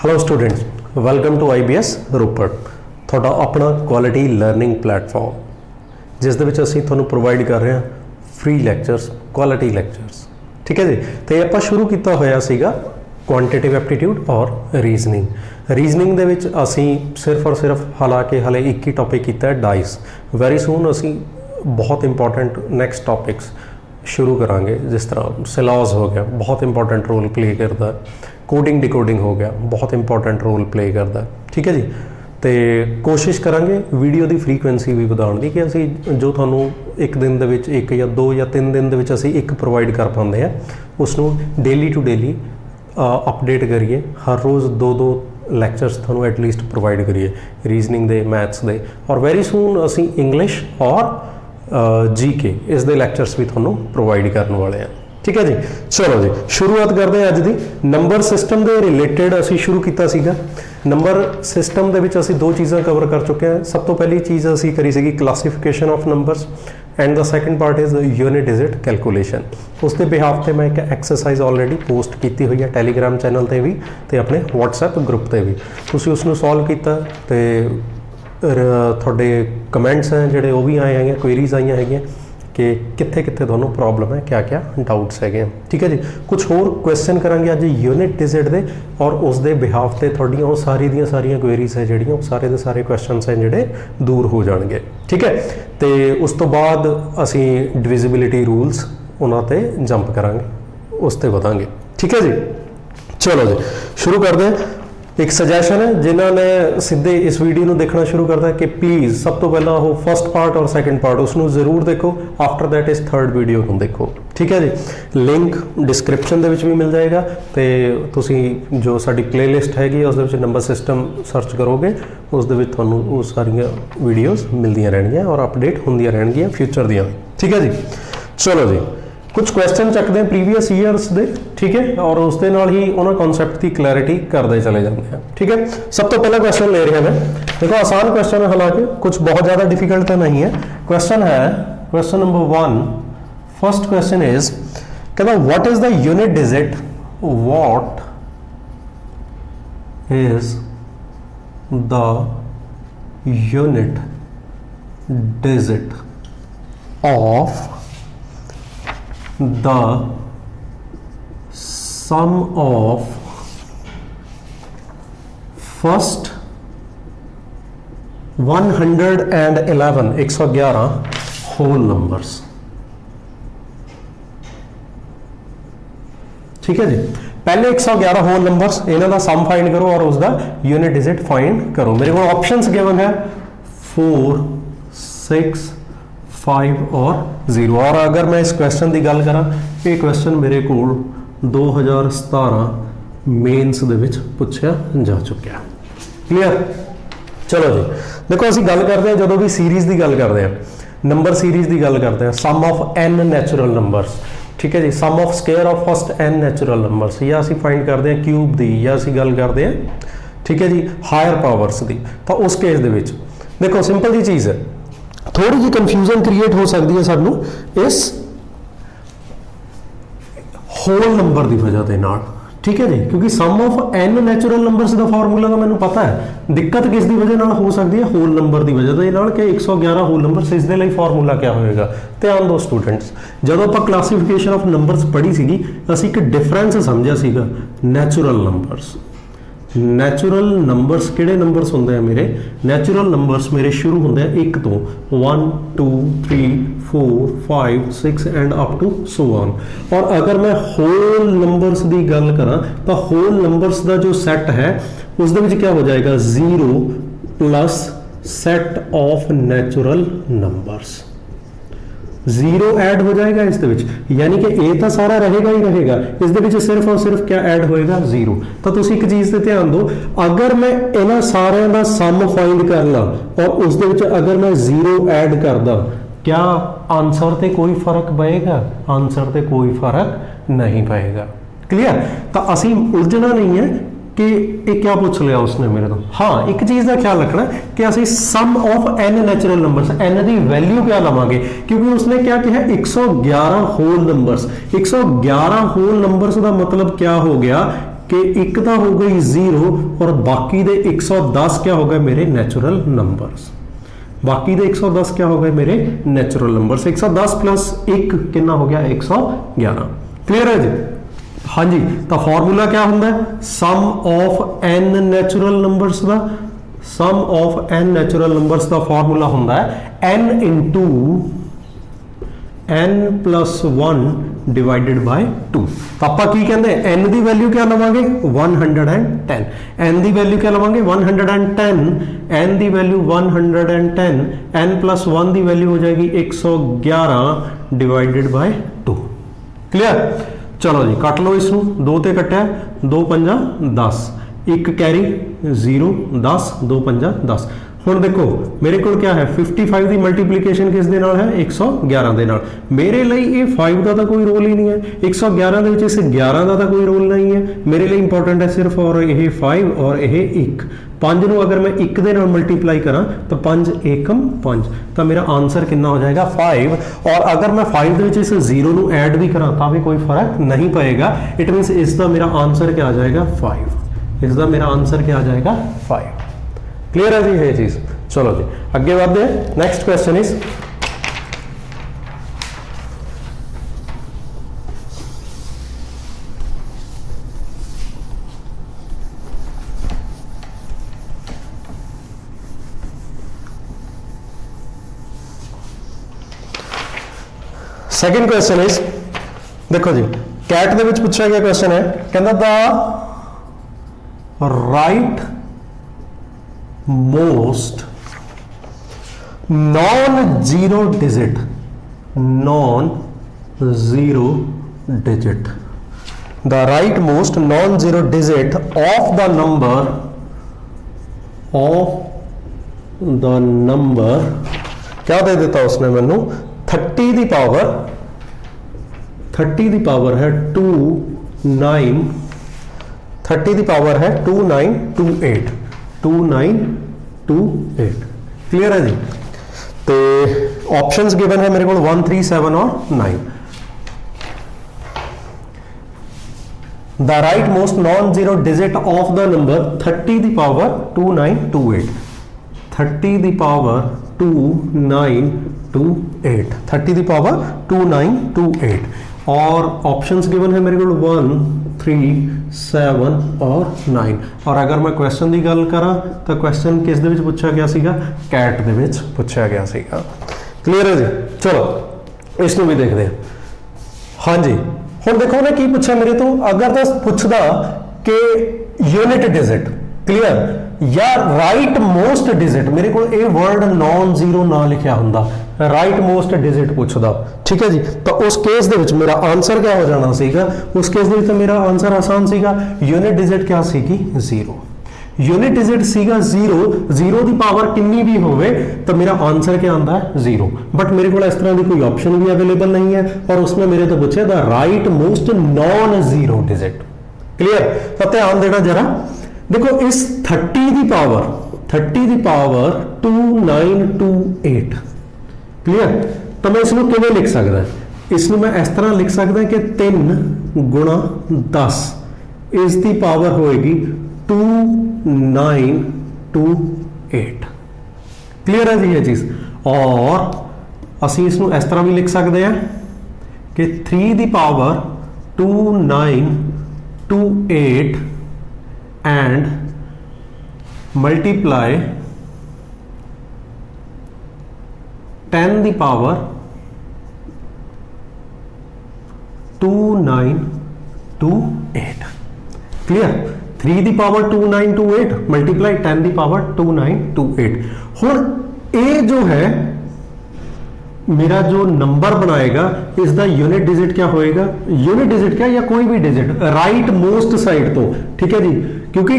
Hello students, welcome to IBS Ropar, ਤੁਹਾਡਾ ਆਪਣਾ quality learning platform ਜਿਸ ਦੇ ਵਿੱਚ ਅਸੀਂ ਤੁਹਾਨੂੰ ਪ੍ਰੋਵਾਈਡ ਕਰ ਰਹੇ ਹਾਂ ਫ੍ਰੀ ਲੈਕਚਰਸ, ਕੁਆਲਿਟੀ ਲੈਕਚਰਸ। ਠੀਕ ਹੈ ਜੀ। ਤੇ ਆਪਾਂ ਸ਼ੁਰੂ ਕੀਤਾ ਹੋਇਆ ਸੀਗਾ ਕੁਆਂਟੀਟਿਵ ਐਪਟੀਟਿਊਡ ਔਰ ਰੀਜ਼ਨਿੰਗ ਦੇ ਵਿੱਚ ਅਸੀਂ ਸਿਰਫ ਔਰ ਸਿਰਫ ਹਾਲਾਂਕਿ ਹਲੇ ਇੱਕ ਹੀ ਟੌਪਿਕ ਕੀਤਾ ਹੈ, ਡਾਈਸ। ਵੈਰੀ ਸੂਨ ਅਸੀਂ ਬਹੁਤ ਇੰਪੋਰਟੈਂਟ ਨੈਕਸਟ ਟੌਪਿਕਸ शुरू करांगे, जिस तरह सिलॉज हो गया, बहुत इंपॉर्टेंट रोल प्ले करता है। कोडिंग डिकोडिंग हो गया, बहुत इंपॉर्टेंट रोल प्ले करता है। ठीक है जी। तो कोशिश करांगे वीडियो की फ्रीकुएंसी भी वधाउण दी कि असी जो तुहानू एक दिन दे विच एक या दो या तीन दिन दे विच असी एक प्रोवाइड कर पाते हैं, उसनू डेली टू डेली अपडेट करिए। हर रोज़ दो लैक्चर्स तुहानू एटलीस्ट प्रोवाइड करिए, रीजनिंग दे, मैथ्स दे, और वेरी सून असी इंग्लिश और GK इस दे लैक्चर्स भी तुहानू प्रोवाइड करने वाले हैं। ठीक है जी। चलो जी, शुरुआत करते हैं अज दी नंबर सिस्टम के रिलेटेड। असी शुरू किया सीगा नंबर सिस्टम दे विच असी दो चीज़ां कवर कर चुके हैं। सब तो पहली चीज़ असी करी सीगी classification of numbers, and the second part is unit digit calculation. उसके बिहाफ से मैं एक एक्सरसाइज ऑलरेडी पोस्ट की हुई है टेलीग्राम चैनल पर भी तो अपने WhatsApp ग्रुप पर भी, तुसीं उसनूं सॉल्व किया तो थोड़े कमेंट्स हैं जोड़े वो भी आए हैं, क्वेरीज आई हैं कि कित्थे कित्थे दोनों प्रॉब्लम है, क्या क्या डाउट्स है। ठीक है जी। कुछ होर क्वेश्चन करांगे अज यूनिट डिजिट दे, और उस दे बिहाफ से थोड़ियां वो सारियां क्वेरीज है जिहड़ियां सारे दे सारे क्वेश्चन हैं जिहड़े दूर हो जाएंगे। ठीक है। तो उस तो बाद असी डिविजिबिलिटी रूल्स उन्हां ते जंप करांगे, उस ते वधांगे। ठीक है जी। चलो जी, शुरू करते हैं। एक सजैशन है जिन्होंने सीधे इस वीडियो को देखना शुरू करता है कि प्लीज़ सब तो पहला वो फर्स्ट पार्ट और सैकेंड पार्ट उसनों जरूर देखो, आफ्टर दैट इस थर्ड वीडियो को देखो। ठीक है जी। लिंक डिस्क्रिप्शन दे विच भी मिल जाएगा, तो तुसी जो साडी प्लेलिस्ट हैगी उस दे विच नंबर सिस्टम सर्च करोगे, उस दे विच तुहानूं वो सारियां वीडियोज़ मिलदियां रहणगियां और अपडेट होंदियां रहणगियां फ्यूचर दियां। ठीक है जी। चलो जी, कुछ क्वेश्चन चकते हैं प्रीवियस ईयर्स दे। ठीक है। और उस दे नाल ही उन्होंने कॉन्सैप्ट की क्लैरिटी करते चले जाते हैं। ठीक है। सब तो पहला क्वेश्चन ले रहे हैं मैं, देखो आसान क्वेश्चन है, हालांकि कुछ बहुत ज़्यादा डिफिकल्ट तो नहीं है। क्वेश्चन है question number 1। First question is कहता what is the unit digit, what is the unit digit of the sum of first 111 whole numbers। ठीक है जी। पहले 111 होल नंबर्स, इन्हों का सम फाइंड करो और उसका यूनिट डिजिट फाइंड करो। मेरे को ऑप्शंस गिवन है 4, 6, 5 और 0। और अगर मैं इस क्वेश्चन की गल करा, ये क्वेश्चन मेरे को 2017 मेन्स दे विच पुछया जा चुका। क्लीयर। चलो जी, देखो असीं गल करते हैं जो भी सीरीज़ की गल करते हैं, नंबर सीरीज़ की गल करते हैं, sum of n natural numbers. ठीक है जी। Sum of square of first n natural numbers, या असीं फाइंड करते हैं क्यूब की, या असीं गल करते हैं ठीक है जी हायर पावर्स की। तो उस केस दे विच देखो सिंपल जी चीज़ है, थोड़ी जी कन्फ्यूजन क्रिएट हो सकती है सानू इस होल नंबर की वजह के नाल। ठीक है जी। क्योंकि सम ऑफ n नैचुरल नंबर्स का फार्मूला तो मैंने पता है, दिक्कत किस दी वजह नाल हो सकती है, होल नंबर की वजह के नाल कि 111 होल नंबर्स, इस दे लई फार्मूला क्या होएगा। ध्यान दो स्टूडेंट्स, जब आप क्लासीफिकेशन ऑफ नंबर्स पढ़ी सीगी, असीं एक डिफरेंस समझिया सीगा नैचुरल नंबर्स। नैचुरल नंबर्स किहड़े नंबर्स होंदे हैं मेरे, नैचुरल नंबर्स मेरे शुरू होंदे हैं 1 तो 1 2 3 4 5 6 and up to so on. और अगर मैं होल नंबर्स की गल करा तो होल नंबर्स का जो सैट है उस दे विच क्या हो जाएगा, 0 plus set of natural numbers. 0 add हो जाएगा इस दे विच, यानी कि ए तो सारा रहेगा ही रहेगा, इस दे विच सिर्फ और सिर्फ क्या ऐड होएगा, 0। तो तुसीं एक चीज़ से ध्यान दो, अगर मैं इन्हां सारिਆਂ ਦਾ सम फाइंड कर ला और उस दे विच अगर मैं 0 ऐड करदा, क्या आंसर ते कोई फर्क पएगा? आंसर ते कोई फर्क नहीं पएगा। क्लियर। तो असीं उलझना नहीं है कि ये क्या पूछ लिया उसने मेरे तो। हाँ, एक चीज़ का ख्याल रखना कि असं sum of n natural numbers, n की वैल्यू क्या लवांगे, क्योंकि उसने क्या कहा 111 होल नंबर्स। 111 होल नंबर्स का मतलब क्या हो गया कि एक तो हो गई 0 और बाकी दे 110 क्या हो गए मेरे नैचुरल नंबर्स। बाकी दे 110 क्या हो गए मेरे नैचुरल नंबर्स। 110 प्लस 1 कितना हो गया 111। क्लियर है जी? हाँ जी। तो फॉर्मूला क्या होंगे? सम ऑफ n नैचुरल नंबर्स का, सम ऑफ n नैचुरल नंबर्स का फॉर्मूला होंगे n into n plus 1 divided by 2। तो आप की कहते हैं n की वैल्यू क्या लवांगे 110, n की वैल्यू क्या लवांगे 110, n की वैल्यू 110, n प्लस 1 की वैल्यू हो जाएगी 111 डिवाइडेड बाय 2। क्लियर? चलो जी कट लो इसनू, 2 ते कट्टिया 2 पंजा 10, एक कैरी 0 10, 2 पंजा 10। हुण देखो मेरे को क्या है 55 की मल्टीप्लीकेशन किस दे नाल है 111 दे नाल। मेरे लिए ये 5 का तो कोई रोल ही नहीं है, 111 दे विच इस 11 का तो कोई रोल नहीं है। मेरे लिए इंपॉर्टेंट है सिर्फ और यह 5 और यह 1। 5 नू अगर मैं 1 दे नाल मल्टीप्लाई करा तो 5 एकम 5, तो मेरा आंसर कितना हो जाएगा 5। और अगर मैं 5 दे विच इस 0 नू ऐड भी करा तो भी कोई फर्क नहीं पड़ेगा। इट मीनस इसका मेरा आंसर क्या आ जाएगा 5। इसका मेरा आंसर क्या आ जाएगा 5। क्लियर है जी ये चीज? चलो जी आगे बढ़ते हैं। Next question is second question is, देखो जी कैट दे विच पूछा गया क्वेश्चन है, कहंदा the right most non-zero digit the rightmost non-zero digit of the number क्या दे देता उसने मैनू 30 दी पावर है 29, 30 दी पावर है 2928। क्लियर है जी? तो ऑप्शंस गिवन है मेरे को 1 3 7 और 9। The right most non zero digit of the number 30 the power 2928, 30 the power 2928, 30 the power 2928। और ऑप्शंस गिवन है मेरे को 1 3 7 और 9। और अगर मैं क्वेश्चन की गल करा तो क्वेश्चन किस दे विच पूछा गया सीगा? कैट दे विच पूछा गया सीगा। क्लियर है जी? चलो इसनू भी देखते हैं। हाँ जी हुण देखो ना की पूछा मेरे तो, अगर तो पूछदा कि यूनिट डिजिट क्लियर या राइट मोस्ट डिजिट, मेरे को ये वर्ड नॉन जीरो ना लिखा हुंदा, राइट मोस्ट डिजिट पूछदा। ठीक है जी? तो उस केस दे विच मेरा आंसर क्या हो जाना सीगा? उस केस दे विच तो मेरा आंसर आसान सीगा। यूनिट डिजिट क्या सीगी? 0। यूनिट डिजिट सीगा 0, 0 दी पावर कितनी भी होवे तो मेरा आंसर क्या आंदा है 0। बट मेरे को इस तरह की कोई ऑप्शन भी अवेलेबल नहीं है और उसने मेरे तो पूछे the right most non zero digit. Clear? तो ध्यान देना जरा, देखो इस 30 दी पावर 2928। क्लियर? तो मैं इसमें किवें लिख सकदा? इसमें मैं इस तरह लिख सकदा कि 3 गुणा 10 इस दी पावर होएगी 2928। क्लियर है जी ये चीज? और असी इसनू इस तरह भी लिख सकते हैं कि 3 the power 2928 and multiply 10 the power 2928। Clear? 3 the power 2928 multiply 10 the power 2928। हुण ये जो है मेरा जो नंबर बनाएगा इसका यूनिट डिजिट क्या होएगा? यूनिट डिजिट क्या या कोई भी डिजिट राइट मोस्ट साइड तो। ठीक है जी? क्योंकि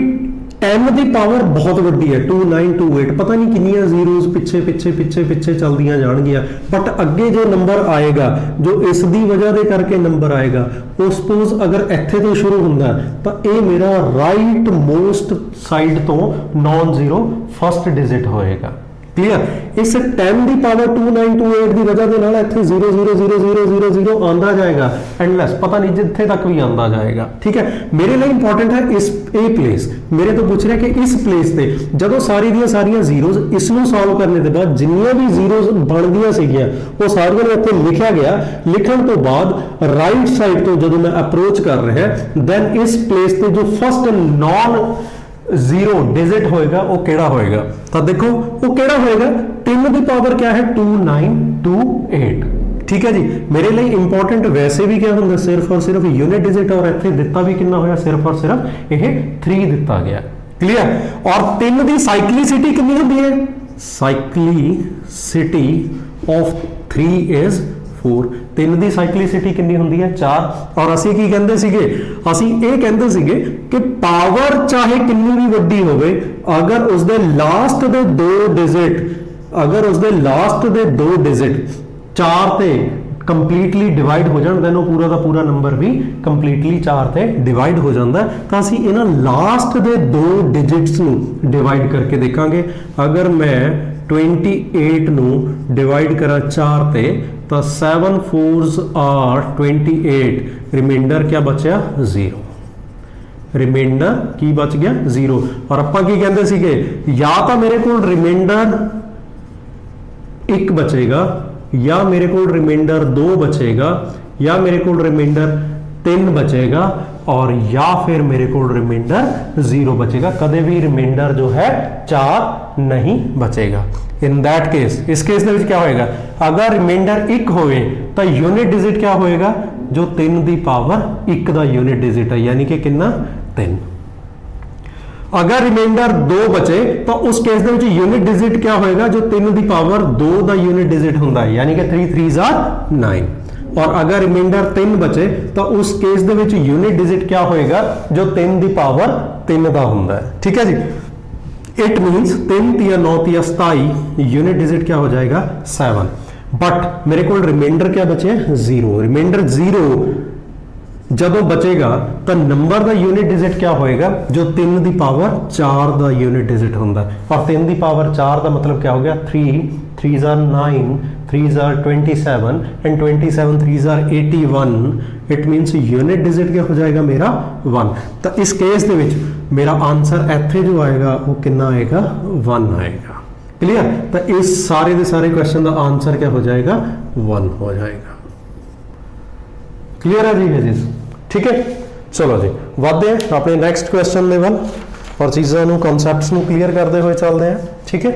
10 दी पावर बहुत वड्डी है 2928, पता नहीं कितनी जीरोज पिछे पिछे पिछे पिछे चलदियां जाणगियां, बट अगे जो नंबर आएगा जो इस दी वजह दे करके नंबर आएगा वो सपोज अगर इत्थे तो शुरू हुंदा तो ये मेरा राइट मोस्ट साइड तो नॉन जीरो फर्स्ट डिजिट होएगा। क्लीयर। इस 10 ਦੀ ਪਾਵਰ 2928 ਦੀ ਵਜ੍ਹਾ ਦੇ ਨਾਲ ਇੱਥੇ 0000000 ਆਂਦਾ ਜਾਏਗਾ ਐਂਡਲੈਸ, ਪਤਾ ਨਹੀਂ ਜਿੱਥੇ ਤੱਕ ਵੀ ਆਂਦਾ ਜਾਏਗਾ। ਠੀਕ ਹੈ, ਮੇਰੇ ਲਈ ਇੰਪੋਰਟੈਂਟ ਹੈ ਇਸ ਇਹ ਪਲੇਸ। ਮੇਰੇ ਤੋਂ ਪੁੱਛ ਰਿਹਾ ਕਿ ਇਸ ਪਲੇਸ ਤੇ ਜਦੋਂ ਸਾਰੀ ਦੀਆਂ ਸਾਰੀਆਂ ਜ਼ੀਰੋਜ਼ ਇਸ ਨੂੰ ਸੋਲਵ ਕਰਨੇ ਦੇ ਬਾਅਦ ਜਿੰਨੀਆਂ ਵੀ ਜ਼ੀਰੋਜ਼ ਬਣਦੀਆਂ ਸੀਗੀਆਂ ਉਹ ਸਾਰੀਆਂ ਨੂੰ ਇੱਥੇ ਲਿਖਿਆ ਗਿਆ। ਲਿਖਣ ਤੋਂ ਬਾਅਦ ਰਾਈਟ ਸਾਈਡ ਤੋਂ ਜਦੋਂ ਮੈਂ ਅਪਰੋਚ ਕਰ ਰਿਹਾ ਦੈਨ ਇਸ ਪਲੇਸ ਤੇ ਜੋ ਫਸਟ ਨॉन जीरो डिजिट होएगा वो केड़ा होएगा, तो देखो वो केड़ा होएगा 3 ਦੀ ਪਾਵਰ क्या है 2928। ठीक है जी, मेरे लिए इंपॉर्टेंट वैसे भी क्या होंगे सिर्फ और सिर्फ यूनिट डिजिट, और इत्थे दिता भी कितना होया सिर्फ और सिर्फ यह 3 दिता गया। क्लियर। और 3 ਦੀ साइक्लिसिटी कितनी होती है, साइक्लिसिटी ऑफ 3 इज 4। 3 ਦੀ ਸਾਈਕਲਿਸਿਟੀ ਕਿੰਨੀ ਹੁੰਦੀ ਹੈ 4। ਔਰ ਅਸੀਂ ਕੀ ਕਹਿੰਦੇ ਸੀਗੇ, ਅਸੀਂ ਇਹ ਕਹਿੰਦੇ ਸੀਗੇ ਕਿ ਪਾਵਰ ਚਾਹੇ ਕਿੰਨੀ ਵੀ ਵੱਡੀ ਹੋਵੇ ਅਗਰ ਉਸਦੇ ਲਾਸਟ ਦੇ 2 ਡਿਜਿਟ, ਅਗਰ ਉਸਦੇ ਲਾਸਟ ਦੇ 2 ਡਿਜਿਟ 4 ਤੇ ਕੰਪਲੀਟਲੀ ਡਿਵਾਈਡ ਹੋ ਜਾਣ ਦੈਨ ਉਹ ਪੂਰਾ ਦਾ ਪੂਰਾ ਨੰਬਰ ਵੀ ਕੰਪਲੀਟਲੀ 4 ਤੇ ਡਿਵਾਈਡ ਹੋ ਜਾਂਦਾ। ਤਾਂ ਅਸੀਂ ਇਹਨਾਂ ਲਾਸਟ ਦੇ 2 ਡਿਜਿਟਸ ਨੂੰ ਡਿਵਾਈਡ ਕਰਕੇ ਦੇਖਾਂਗੇ। ਅਗਰ ਮੈਂ 28 ਨੂੰ ਡਿਵਾਈਡ ਕਰਾਂ 4 ਤੇ तो 7 4s are 28, रिमाइंडर क्या बचा 0, रिमाइंडर की बच गया 0। और ਆਪਾਂ ਕੀ ਕਹਿੰਦੇ ਸੀਗੇ, या तो मेरे को रिमाइंडर 1 बचेगा या मेरे को रिमाइंडर 2 बचेगा या मेरे को रिमाइंडर 3 बचेगा और या फिर मेरे को रिमाइंडर 0 बचेगा। कदे भी रिमाइंडर जो है 4 नहीं बचेगा। इन दैट केस इस केस ਦੇ ਵਿੱਚ क्या होएगा, अगर रिमाइंडर 1 होवे तो यूनिट डिजिट क्या होएगा जो 3 ਦੀ ਪਾਵਰ 1 ਦਾ यूनिट डिजिट है, यानी कि कितना 3। अगर रिमाइंडर 2 बचे तो उस केस ਦੇ ਵਿੱਚ यूनिट डिजिट क्या होएगा जो 3 ਦੀ ਪਾਵਰ 2 ਦਾ यूनिट डिजिट ਹੁੰਦਾ है, यानी कि 3 3s are 9। और अगर रिमाइंडर 3 बचे तो उस केस ਦੇ ਵਿੱਚ यूनिट डिजिट क्या होएगा जो 3 ਦੀ ਪਾਵਰ 3 ਦਾ ਹੁੰਦਾ है। ठीक है जी, इट मीन्स 3 तिया 9 तिया 27, यूनिट डिजिट क्या हो जाएगा 7। बट मेरे को रिमाइंडर क्या बचे 0। रिमाइंडर 0 ਜਦੋਂ ਬਚੇਗਾ ਤਾਂ ਨੰਬਰ ਦਾ यूनिट डिजिट क्या होएगा जो 3 ਦੀ ਪਾਵਰ 4 ਦਾ यूनिट डिजिट ਹੁੰਦਾ। और 3 ਦੀ ਪਾਵਰ 4 ਦਾ मतलब क्या हो गया 3 3s are 9, 3s are 27 and 27 3s are 81। It means unit digit क्या हो जाएगा मेरा 1। तो इस केस ਦੇ ਵਿੱਚ मेरा आंसर ਇੱਥੇ जो आएगा वो कितना आएगा 1 आएगा। क्लियर। तो इस सारे के सारे क्वेश्चन का आंसर क्या हो जाएगा 1 हो जाएगा। क्लियर है जी, है जी, ठीक है। चलो जी ਵਧਦੇ हैं अपने नैक्सट क्वेश्चन ਦੇ ਵੱਲ और चीज़ों ਨੂੰ कॉन्सैप्ट्स ਨੂੰ क्लीयर करते हुए चलते हैं। ठीक है,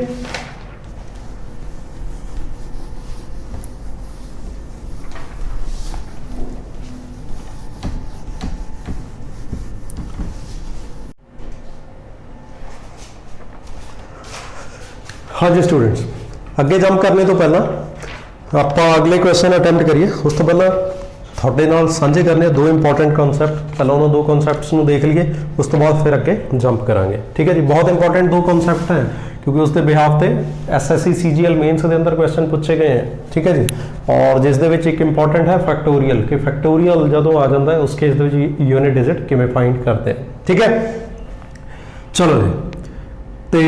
हाँ जी स्टूडेंट्स, अगे जंप करने तो पहला आप अगले क्वेश्चन अटैम्प्ट करिए। उस तो पहला ਤੁਹਾਡੇ ਨਾਲ ਸਾਂਝੇ ਕਰਨੇ 2 इंपॉर्टेंट कॉन्सैप्ट। पहला उन्होंने 2 कॉन्सैप्ट्स ਨੂੰ देख लिए, उस तो बाद फिर अगे जंप करांगे। ठीक है जी, बहुत इंपॉर्टेंट 2 कॉन्सैप्ट हैं क्योंकि उसके बिहाफ से SSC CGL मेन्स के अंदर क्वेश्चन पूछे गए हैं। ठीक है जी, और जिस दे विच एक इंपॉर्टेंट है फैक्टोरियल कि फैक्टोरियल जो आ जाता है उस case they which unit digit किवें फाइंड करते हैं। ठीक है, चलो जी, तो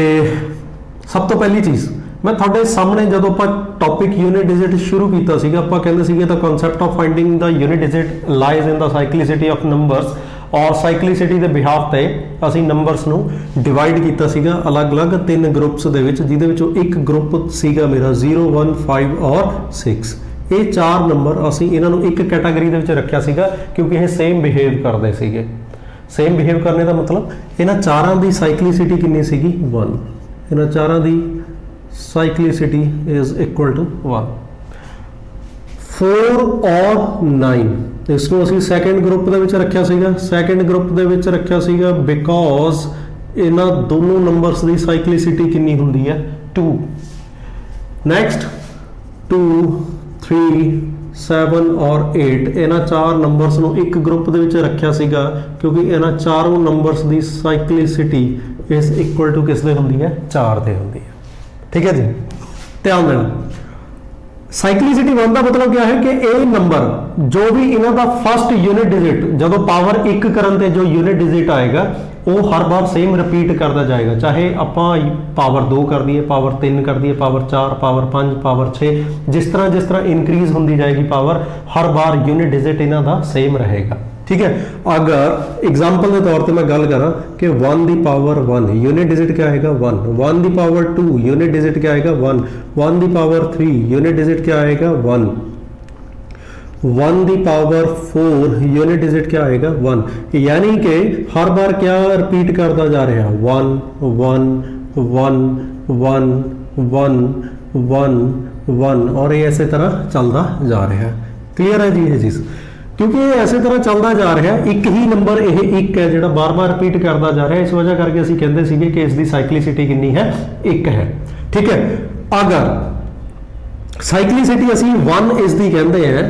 सब तो पहली चीज़ मैं ਤੁਹਾਡੇ ਸਾਹਮਣੇ ਜਦੋਂ ਆਪਾਂ ਟੌਪਿਕ यूनिट डिजिट शुरू ਕੀਤਾ ਸੀਗਾ ਆਪਾਂ ਕਹਿੰਦੇ ਸੀਗੇ ਤਾਂ ਕਨਸੈਪਟ ਆਫ ਫਾਈਂਡਿੰਗ ਦਾ unit digit lies in the cyclicity of numbers. ਔਰ ਸਾਈਕਲਿਸਿਟੀ ਦੇ ਬਿਹਾਫ ਤੇ ਅਸੀਂ ਨੰਬਰਸ ਨੂੰ ਡਿਵਾਈਡ ਕੀਤਾ ਸੀਗਾ ਅਲੱਗ-ਅਲੱਗ 3 ਗਰੁੱਪਸ ਦੇ ਵਿੱਚ, ਜਿਹਦੇ ਵਿੱਚੋਂ ਇੱਕ ਗਰੁੱਪ ਸੀਗਾ ਮੇਰਾ 0 1 5 ਔਰ 6। ਇਹ 4 ਨੰਬਰ ਅਸੀਂ ਇਹਨਾਂ ਨੂੰ ਇੱਕ ਕੈਟਾਗਰੀ ਦੇ ਵਿੱਚ ਰੱਖਿਆ ਸੀਗਾ ਕਿਉਂਕਿ ਇਹ ਸੇਮ ਬਿਹੇਵ ਕਰਦੇ ਸੀਗੇ। ਸੇਮ ਬਿਹੇਵ ਕਰਨੇ ਦਾ ਮਤਲਬ ਇਹਨਾਂ ਚਾਰਾਂ ਦੀ ਸਾਈਕਲਿਸਿਟੀ ਕਿੰਨੀ ਸੀਗੀ 1। ਇਹਨਾਂ ਚਾਰਾਂ ਦੀ साइक्लिसिटी इज इक्वल टू 1। 4 और 9 इसको ਅਸੀਂ ਸੈਕੰਡ ਗਰੁੱਪ ਦੇ ਵਿੱਚ ਰੱਖਿਆ ਸੀਗਾ। ਸੈਕੰਡ ਗਰੁੱਪ ਦੇ ਵਿੱਚ ਰੱਖਿਆ ਸੀਗਾ ਬਿਕੋਜ਼ ਇਹਨਾਂ ਦੋਨੋਂ ਨੰਬਰਸ ਦੀ ਸਾਈਕਲਿਸਿਟੀ ਕਿੰਨੀ ਹੁੰਦੀ ਹੈ 2। ਨੈਕਸਟ 2 3 7 और 8 ਇਹਨਾਂ ਚਾਰ ਨੰਬਰਸ ਨੂੰ ਇੱਕ ਗਰੁੱਪ ਦੇ ਵਿੱਚ ਰੱਖਿਆ ਸੀਗਾ ਕਿਉਂਕਿ ਇਹਨਾਂ ਚਾਰੋਂ numbers the ਸਾਈਕਲਿਸਿਟੀ is equal to ਕਿਸ ਦੇ ਹੁੰਦੀ ਹੈ 4 ਦੇ ਹੁੰਦੀ ਹੈ। ठीक है जी, ध्यान देना ਸਾਈਕਲਿਸਿਟੀ 1 ਦਾ ਮਤਲਬ क्या है कि ਇਹ ਨੰਬਰ जो भी ਇਹਨਾਂ ਦਾ ਫਸਟ ਯੂਨਿਟ ਡਿਜਿਟ ਜਦੋਂ ਪਾਵਰ 1 ਕਰਨ ਤੇ ਜੋ ਯੂਨਿਟ ਡਿਜਿਟ ਆਏਗਾ ਉਹ ਹਰ ਵਾਰ ਸੇਮ ਰਿਪੀਟ ਕਰਦਾ ਜਾਏਗਾ, ਚਾਹੇ ਆਪਾਂ ਪਾਵਰ 2 ਕਰ ਦਈਏ, ਪਾਵਰ 3 ਕਰ ਦਈਏ, ਪਾਵਰ 4, ਪਾਵਰ 5, ਪਾਵਰ 6, ਜਿਸ ਤਰ੍ਹਾਂ ਇਨਕਰੀਜ਼ ਹੁੰਦੀ ਜਾਏਗੀ ਪਾਵਰ, ਹਰ ਵਾਰ ਯੂਨਿट ਡਿਜਿਟ ਇਹਨਾਂ ਦਾ ਸੇਮ ਰਹੇਗਾ। ठीक है, अगर एग्जाम्पल के तौर पर मैं गल करा कि 1 की पावर 1 यूनिट डिजिट क्या आएगा 1, 1 की पावर 2 यूनिट डिजिट क्या आएगा 1, 1 की पावर 3 यूनिट डिजिट क्या आएगा 1, 1 की पावर 4 यूनिट डिजिट क्या आएगा 1, यानी कि हर बार क्या रिपीट करता जा रहा है 1 1 1 1 1 1 1 और ये ऐसे तरह चलता जा रहा है। क्लियर है जी ये चीज़, क्योंकि ये ऐसे तरह चलता जा रहा है, एक ही नंबर ये एक है जो बार बार रिपीट करता जा रहा है, इस वजह करके असं कहते थे कि इसकी साइक्लिसिटी कितनी है 1 है। ठीक है, अगर साइक्लिसिटी असी 1 इसकी कहते हैं,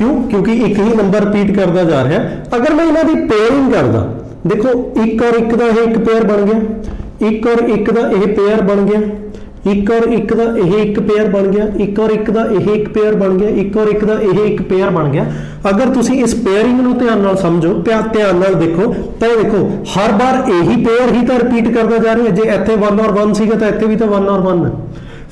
क्यों, क्योंकि एक ही नंबर रिपीट करता जा रहा है। अगर मैं इन्हों की पेयरिंग करदा, देखो 1 और 1 का एक पेयर बन गया, 1 और 1 का यह पेयर बन गया, 1 और 1 का यह एक पेयर बन गया, 1 और 1 का यह एक पेयर बन गया, 1 और 1 का यह एक पेयर बन गया। अगर तुसी इस पेयरिंग नूं ध्यान नाल समझो, ध्यान नाल देखो तो देखो हर बार यही पेयर ही तो रिपीट करता जा रहा है। जे इत्थे 1 और 1 सीगा तो इत्थे भी तो 1 और 1 है,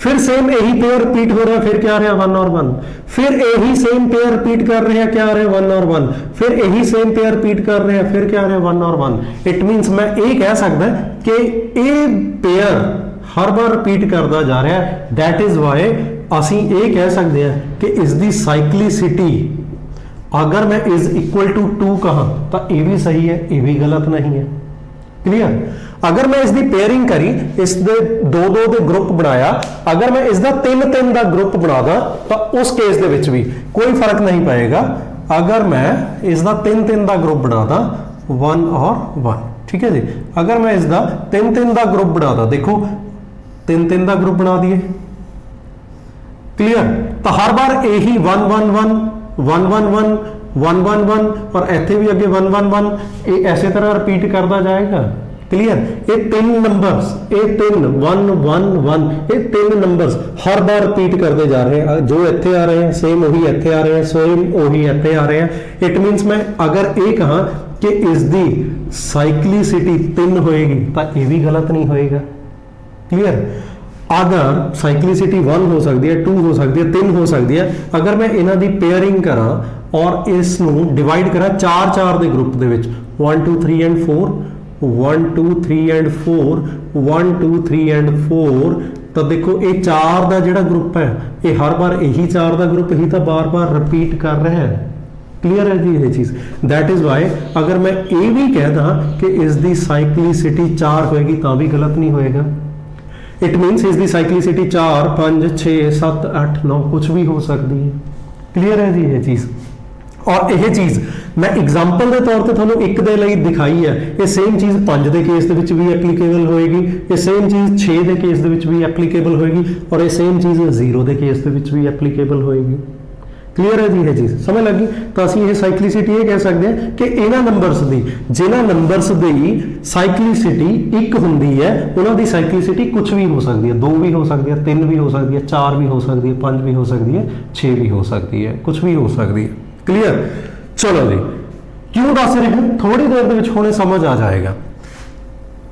फिर सेम यही पेयर रिपीट हो रहा है, फिर क्या आ रहा है 1 और 1, फिर यही सेम पेयर रिपीट कर रहे हैं, क्या आ रहा है 1 और 1, फिर यही सेम पेयर रिपीट कर रहे हैं, फिर क्या आ रहा है 1 और 1। इट मीनस मैं ये कह सकता कि ये पेयर हर बार रिपीट करता जा रहा है। दैट इज वाई असी ये कह सकते हैं कि इसकी साइक्लिसिटी अगर मैं इज इक्वल टू 2 कहा तो ये भी सही है, ये भी गलत नहीं है। क्लियर, अगर मैं इसकी पेयरिंग करी, इसके 2-2 के ग्रुप बनाया, अगर मैं इसका 3-3 का ग्रुप बनादा तो उस केस दे विच भी कोई फर्क नहीं पड़ेगा। अगर मैं इसका 3-3 का ग्रुप बनादा 1 और 1, ठीक है जी, अगर मैं इसका 3-3 का ग्रुप बनादा, देखो 3-3 का ग्रुप बना दिए, क्लियर, तो हर बार यही 1 1 1 1 1 1 1 1 1 और इत्थे भी अगे 1 1 1 ये ऐसे तरह रिपीट करता जाएगा। क्लियर, ये 3 नंबर्स, ये 3 1 1 1 ये 3 नंबर्स हर बार रिपीट करते जा रहे हैं, जो इत्थे आ रहे हैं सेम वही इत्थे आ रहे हैं, सेम वही इत्थे आ रहे हैं। इट मीनस मैं अगर ये कहा कि इसकी साइक्लिसिटी 3 होएगी तो ये भी गलत नहीं होएगा। क्लियर, अगर साइक्लिसिटी 1 हो सकती है, 2 हो सकती है, 3 हो सकती है, अगर मैं इन्हां दी पेयरिंग करा और इसनूं डिवाइड करा 4-4 के group they which 1 2 3 and 4 1 2 3 and 4 1 2 3 and 4, तो देखो ये 4 का जिहड़ा ग्रुप है ये हर बार यही 4 का ग्रुप ही तो बार बार रिपीट कर रहा है। क्लियर है जी ये चीज़, दैट इज वाई अगर मैं ये भी कहता कि इसकी साइक्लिसिटी 4 होएगी तो भी गलत नहीं होएगा। इट मीनस इसकी साइक्लिसिटी 4 5 6 7 8 9 कुछ भी हो सकती है। क्लियर है जी ये चीज़, और यह चीज़ मैं एग्जाम्पल के तौर पर थोड़ा एक दे लई दिखाई है, ये सेम चीज़ 5 के केस के भी एप्लीकेबल होएगी, ये सेम चीज़ 6 के केस के भी एप्लीकेबल होएगी, और ये सेम चीज़ 0 के केस के भी एप्लीकेबल होएगी। क्लीयर है जी ये चीज़, समझ लगी, तो असीं ये साइक्लिसिटी ये कह सकते हैं कि इन्हां नंबर्स की जिन्हां नंबर्स की साइक्लिसिटी 1 हुंदी है उन्हां दी साइक्लिसिटी कुछ भी हो सकती है, 2 भी हो सकती है, 3 भी हो सकती है, 4 भी हो सकती है, 5 भी हो सकती है, 6 भी हो सकती है, कुछ भी हो सकती है। क्लियर, चलो जी, क्यों दस रहे हैं थोड़ी देर के हुणे समझ आ जाएगा।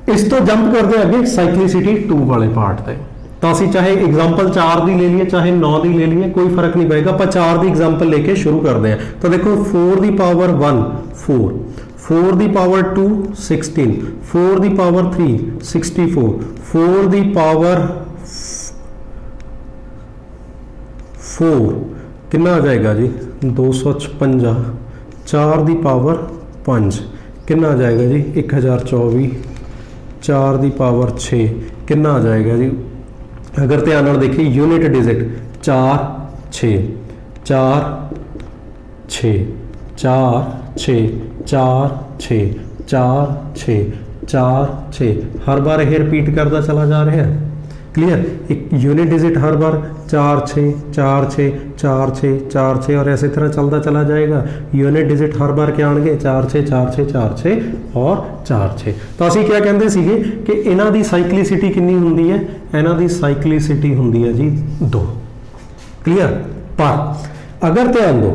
इस तो जंप करते अगे साइक्लिसिटी 2 वाले पार्ट से, तो असी चाहे एग्जाम्पल 4 की ले लिए चाहे 9 की ले लिए कोई फर्क नहीं पड़ेगा, पर 4 की एग्जाम्पल लेके शुरू करते हैं। तो देखो 4 की पावर 1 4, 4 की पावर 2 16, 4 की पावर 3 64, 4 की पावर 4 कितना आ जाएगा जी 256, 4 की पावर 5 कितना आ जाएगा जी 1024, 4 की पावर 6 कितना आ जाएगा जी, अगर ध्यान नाल देखिए यूनिट डिजिट 4 6 4 6 4 6 4 6 4 6 4 6 हर बार यह रिपीट करता चला जा रहा है। क्लियर, एक यूनिट डिजिट हर बार 4 6 4 6 4 6 4 6 और ऐसे तरह चलता चला जाएगा। यूनिट डिजिट हर बार क्या आएंगे 4 6 4 6 4 6 और 4 6। तो ਅਸੀਂ क्या ਕਹਿੰਦੇ ਸੀਗੇ कि ਇਹਨਾਂ ਦੀ ਸਾਈਕਲਿਸਿਟੀ ਕਿੰਨੀ ਹੁੰਦੀ ਹੈ, ਇਹਨਾਂ ਦੀ ਸਾਈਕਲਿਸਿਟੀ ਹੁੰਦੀ ਹੈ ਜੀ 2। क्लियर, पर अगर ध्यान दो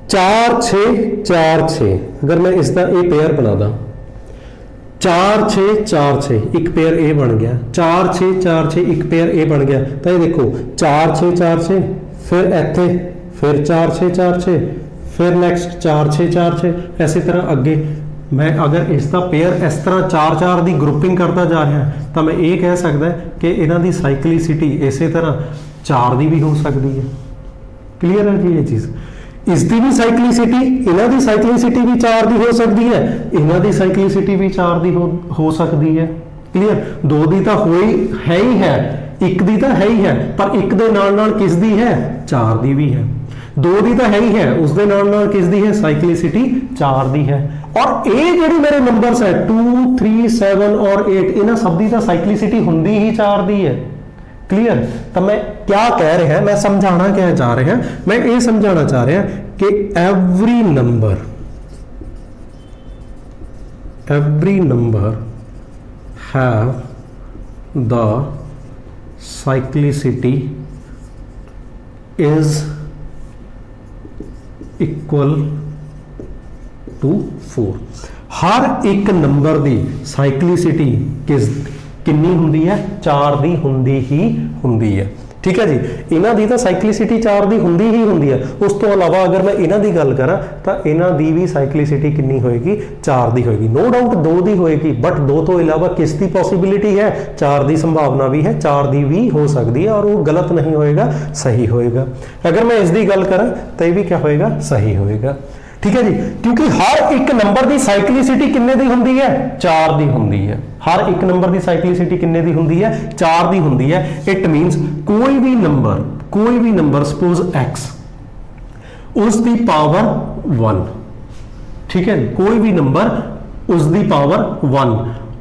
4 6 4 6 अगर मैं इसका ये पेयर बना दा 4 6 4 6 एक पेयर ए बन गया, 4 6 4 6 एक पेयर ए बन गया। तो ये देखो 4 6 4 6 फिर इत्थे फिर 4 6 4 6 फिर नैक्सट 4 6 4 6 ऐसी तरह अगे मैं अगर इसका पेयर इस तरह 4 4 की ग्रुपिंग करता जा रहा तो मैं ये कह सकता कि इन्हां दी साइक्लिसिटी इस तरह 4 की भी हो सकती है। क्लीयर है जी ये चीज़, इसकी भी साइक्लिसिटी इन्हां दी साइक्लिसिटी भी 4 की हो सकती है, इन्हां दी साइक्लिसिटी भी 4 की हो सकती है। क्लीयर, 2 की तो हो ही है, एक दी तो है ही है, पर एक दे नाल किस दी है 4 की भी है, 2 की तो है ही है, उस दे नाल किस दी है साइक्लिसिटी 4 की है। और ये जेडी मेरे नंबर्स है 2 3 7 और 8 इन्हां सब की तो साइक्लिसिटी हुंदी ही 4 की है। क्लियर, तो मैं क्या कह रहे हैं, मैं समझाना क्या चाह रहे हैं, मैं ये समझाना चाह रहे हैं कि every number have the cyclicity is equal to 4। हर एक नंबर की साइक्लिसिटी कितनी हुंदी है 4 दी हुंदी ही हुंदी है। ठीक है जी, इन्हां दी तो साइक्लिसिटी 4 दी हुंदी ही हुंदी है। उस तो अलावा अगर मैं इन्हां दी गल करा तो इन्हां दी भी साइक्लिसिटी कितनी होएगी 4 दी होएगी। नो डाउट 2 दी होएगी, बट 2 तो इलावा किस दी पॉसिबिलिटी है 4 दी संभावना भी है, 4 दी भी हो सकती है और वो गलत नहीं होएगा, सही होएगा। अगर मैं इसकी गल करा तो ये भी क्या होएगा सही होएगा। ठीक है जी, क्योंकि हर एक नंबर की साइक्लिसिटी किन्ने दी हुंदी है 4 दी हुंदी है। हर एक नंबर की साइक्लिसिटी किन्ने दी हुंदी है 4 दी हुंदी है। इट मीनस कोई भी नंबर सपोज x उसकी पावर 1, ठीक है, कोई भी नंबर उसकी पावर 1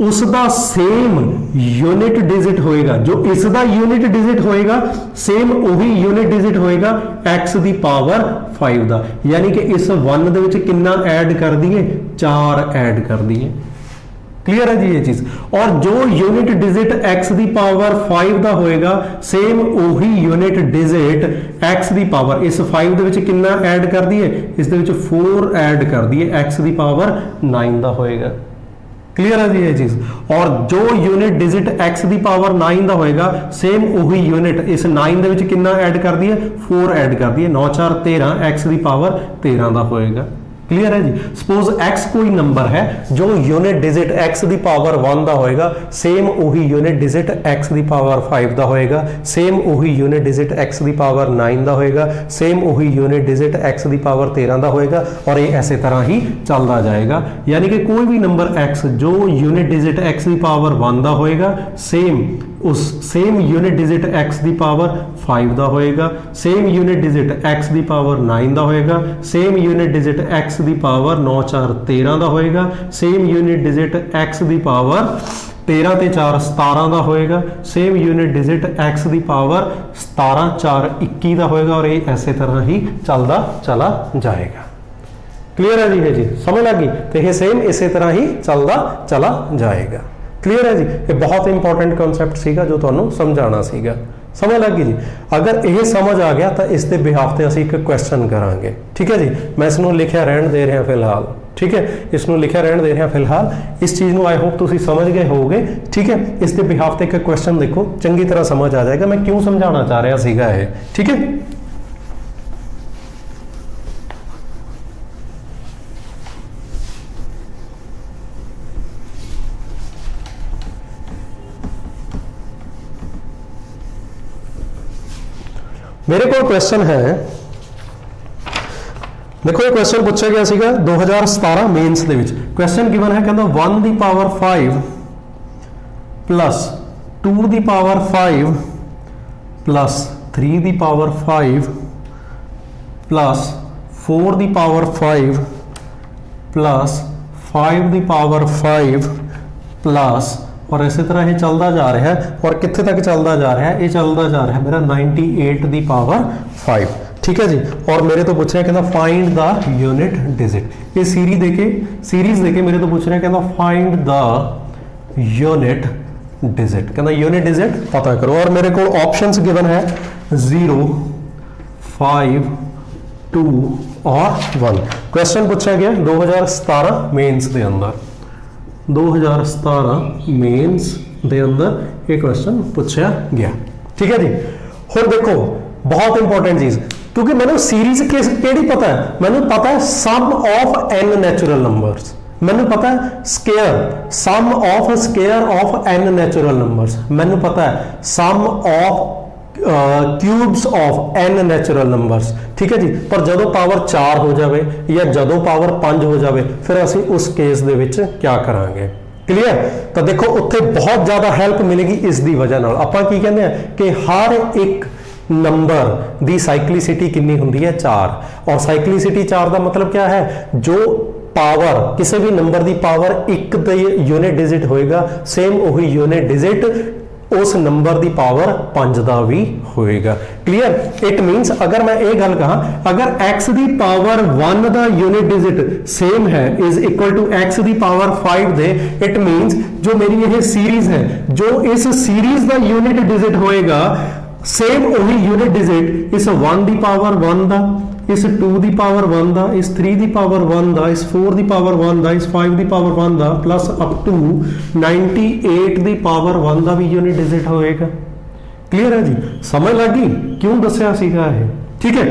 उसका सेम यूनिट डिजिट होएगा, जो इसका यूनिट डिजिट होएगा सेम वही यूनिट डिजिट होएगा x की पावर 5 का, यानी कि इस 1 दे विच कितना ऐड कर दिए 4 ऐड कर दिए। क्लियर है जी ये चीज। और जो यूनिट डिजिट x की पावर 5 का होएगा सेम वही यूनिट डिजिट x की पावर इस 5 दे विच कितना ऐड कर दिए, इस दे विच 4 ऐड कर दिए x की पावर 9 का होएगा। क्लियर है जी ये चीज। और जो यूनिट डिजिट x की पावर 9 का होएगा सेम वही यूनिट इस 9 दे विच कितना ऐड कर दिए 4 ऐड कर दिए, 9 4 13 x की पावर 13 का होएगा। क्लियर है जी। सपोज x कोई नंबर है जो यूनिट डिजिट x की पावर 1 का होएगा सेम वही यूनिट डिजिट x की पावर 5 का होएगा, सेम वही यूनिट डिजिट x की पावर 9 का होएगा, सेम वही यूनिट डिजिट x की पावर 13 का होएगा और ये ऐसे तरह ही चलता जाएगा। यानी कि कोई भी नंबर x जो यूनिट डिजिट x की पावर 1 का होएगा सेम यूनिट डिजिट x की पावर 5 का होएगा, सेम यूनिट डिजिट x की पावर 9 का होएगा, सेम यूनिट डिजिट x की पावर 9 4 13 का होएगा, सेम यूनिट डिजिट x की पावर 13 ते 4 17 का होएगा, सेम यूनिट डिजिट x की पावर 17 4 21 का होएगा और ये ऐसे तरह ही चलता चला जाएगा। क्लियर है जी, है जी, समझ लगी। तो ये सेम इसी तरह ही चलता चला जाएगा। क्लियर है जी। ये बहुत इंपॉर्टेंट कॉन्सैप्ट सीगा जो तुहानू समझाना सीगा, समझ लगी जी। अगर ये समझ आ गया तो इसके बिहाफ से असीं एक क्वेश्चन करांगे। ठीक है जी, मैं इसनूं लिखिया रहन दे रहा फिलहाल। ठीक है, इसनूं लिखिया रहन दे रहा फिलहाल। इस चीज़ को आई होप तुसीं समझ गए होगे। ठीक है, इसके बिहाफ से एक क्वेश्चन देखो, चंगी तरह समझ आ जाएगा मैं क्यों समझाना चाह रहा सीगा ये। ठीक है, मेरे को क्वेश्चन है, देखो ये क्वेश्चन पूछा गया सीगा 2017 मेंस ਦੇ ਵਿੱਚ। क्वेश्चन गिवन है कहता 1 ਦੀ ਪਾਵਰ 5 प्लस 2 ਦੀ ਪਾਵਰ 5 प्लस 3 ਦੀ ਪਾਵਰ 5 प्लस 4 ਦੀ ਪਾਵਰ 5 प्लस 5 ਦੀ ਪਾਵਰ 5 प्लस और इस तरह ये चलता जा रहा है और कितने तक चलता जा रहा है, ये चलता जा रहा है मेरा 98 दी पावर 5, ठीक है जी। और मेरे तो पूछ रहा है कहना फाइंड द यूनिट डिजिट, ये सीरीज देके मेरे तो पूछ रहा है कहना फाइंड द यूनिट डिजिट, कहना यूनिट डिजिट पता करो। और मेरे को ऑप्शंस गिवन है 0, 5, 2 और 1। क्वेश्चन पूछा गया 2017 मेंस के अंदर, 2017 मेंस के अंदर ये क्वेश्चन पूछा गया, ठीक है जी। और देखो बहुत इंपॉर्टेंट चीज, क्योंकि मैंने सीरीज केड़ी पता है, मैंने पता है sum of n natural numbers, मैंने पता है square sum of square of n natural numbers, मैंने पता है sum of cubes of n natural numbers, ठीक है जी। पर जदों पावर 4 हो जाए या जदों पावर 5 हो जाए फिर असीं उस केस दे विच क्या करांगे, क्लीयर। तो देखो उत्थे बहुत ज़्यादा हैल्प मिलेगी इस दी वजह नाल। आपां की कहते हैं कि हर एक नंबर दी साइक्लिसिटी कितनी हुंदी है 4, और साइक्लिसिटी 4 का मतलब क्या है, जो पावर किसी भी नंबर की पावर 1 दे यूनिट डिजिट होएगा सेम वही यूनिट डिजिट उस नंबर की पावर 5 का भी होएगा, क्लीयर। इट मीनस अगर मैं ये गल कहा, अगर x की पावर 1 का यूनिट डिजिट सेम है इज इक्वल टू x की पावर 5 दे, इट मीनस जो मेरी ये सीरीज है, जो इस सीरीज का यूनिट डिजिट होएगा सेम वही यूनिट डिजिट इस 1 की पावर 1 का, इस 2 की पावर 1 का, इस 3 की पावर 1 का, इस 4 की पावर 1 का, इस 5 की पावर 1 का, प्लस अप टू 98 की पावर 1 का भी यूनिट डिजिट होएगा, क्लियर है जी। समझ लगी क्यों दसिया सीगा है, ठीक है।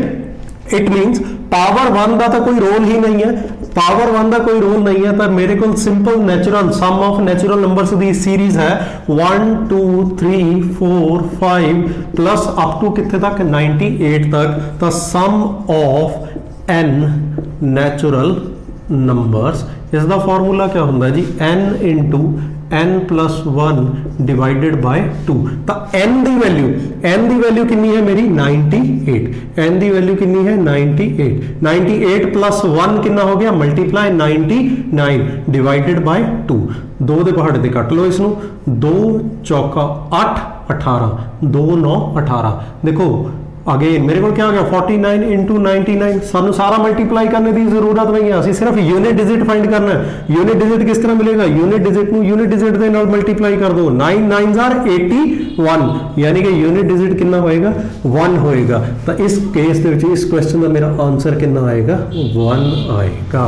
इट मीनस पावर 1 का तो कोई रोल ही नहीं है, पावर 1 का कोई रोल नहीं है, तो मेरे को simple natural sum of natural numbers की सीरीज है 1 2 3 4 5 प्लस अप टू कितने तक 98 तक, तो सम ऑफ n नेचुरल नंबर्स, इसका फॉर्मूला क्या होता है जी, n into n plus 1 divided by 2। तो n की वैल्यू कितनी है मेरी 98, n की वैल्यू कितनी है 98 प्लस 1 कितना हो गया मल्टीप्लाई 99 डिवाइडेड बाय 2। 2 दे पहाड़े ते कट लो इसनू, 2 चौका 8 18, 2 9 18। देखो अगेन मेरे को क्या हो गया 49 इंटू 99, सानू सारा मल्टीप्लाई करने की जरूरत नहीं है, असी सिर्फ यूनिट डिजिट फाइंड करना है। यूनिट डिजिट किस तरह मिलेगा, यूनिट डिजिट नू यूनिट डिजिट दे नाल मल्टीप्लाई कर दो, 9 9s are 81, यानी कि यूनिट डिजिट कितना होएगा 1 होएगा। तो इस केस दे विच इस क्वेश्चन का मेरा आंसर कितना आएगा 1 आएगा,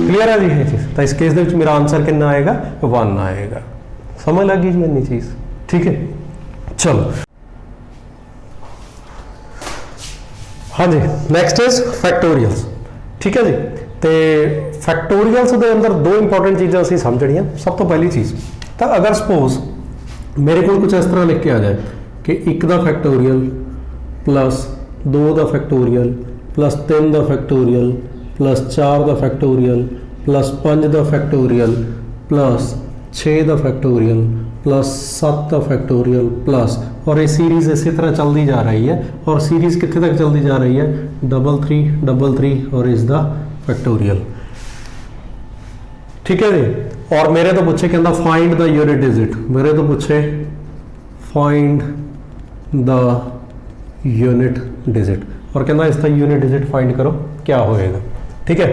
क्लियर है जी ये चीज। तो इस केस दे विच मेरा आंसर कितना आएगा 1 आएगा, समझ लगी जी इन्नी चीज, ठीक है। चलो हाँ जी, नैक्सट इज फैक्टोरियल्स, ठीक है जी। तो फैक्टोरियल्स के अंदर 2 इंपॉर्टेंट चीज़ें असीं समझनियां। सब तो पहली चीज़, तो अगर सपोज मेरे को कुछ इस तरह लिख के आ जाए कि 1 का फैक्टोरियल प्लस 2 का फैक्टोरियल प्लस 3 का फैक्टोरियल प्लस 4 का फैक्टोरियल प्लस 5 का फैक्टोरियल प्लस 6 का फैक्टोरियल प्लस 7 का फैक्टोरियल प्लस, और ये सीरीज इसी तरह चलती जा रही है, और सीरीज कितने तक चलती जा रही है 3 3 और इज द फैक्टोरियल, ठीक है जी। और मेरे तो पूछे कहता फाइंड द यूनिट डिजिट, मेरे तो पूछे फाइंड द यूनिट डिजिट, और कहता इसका यूनिट डिजिट फाइंड करो क्या होएगा, ठीक है।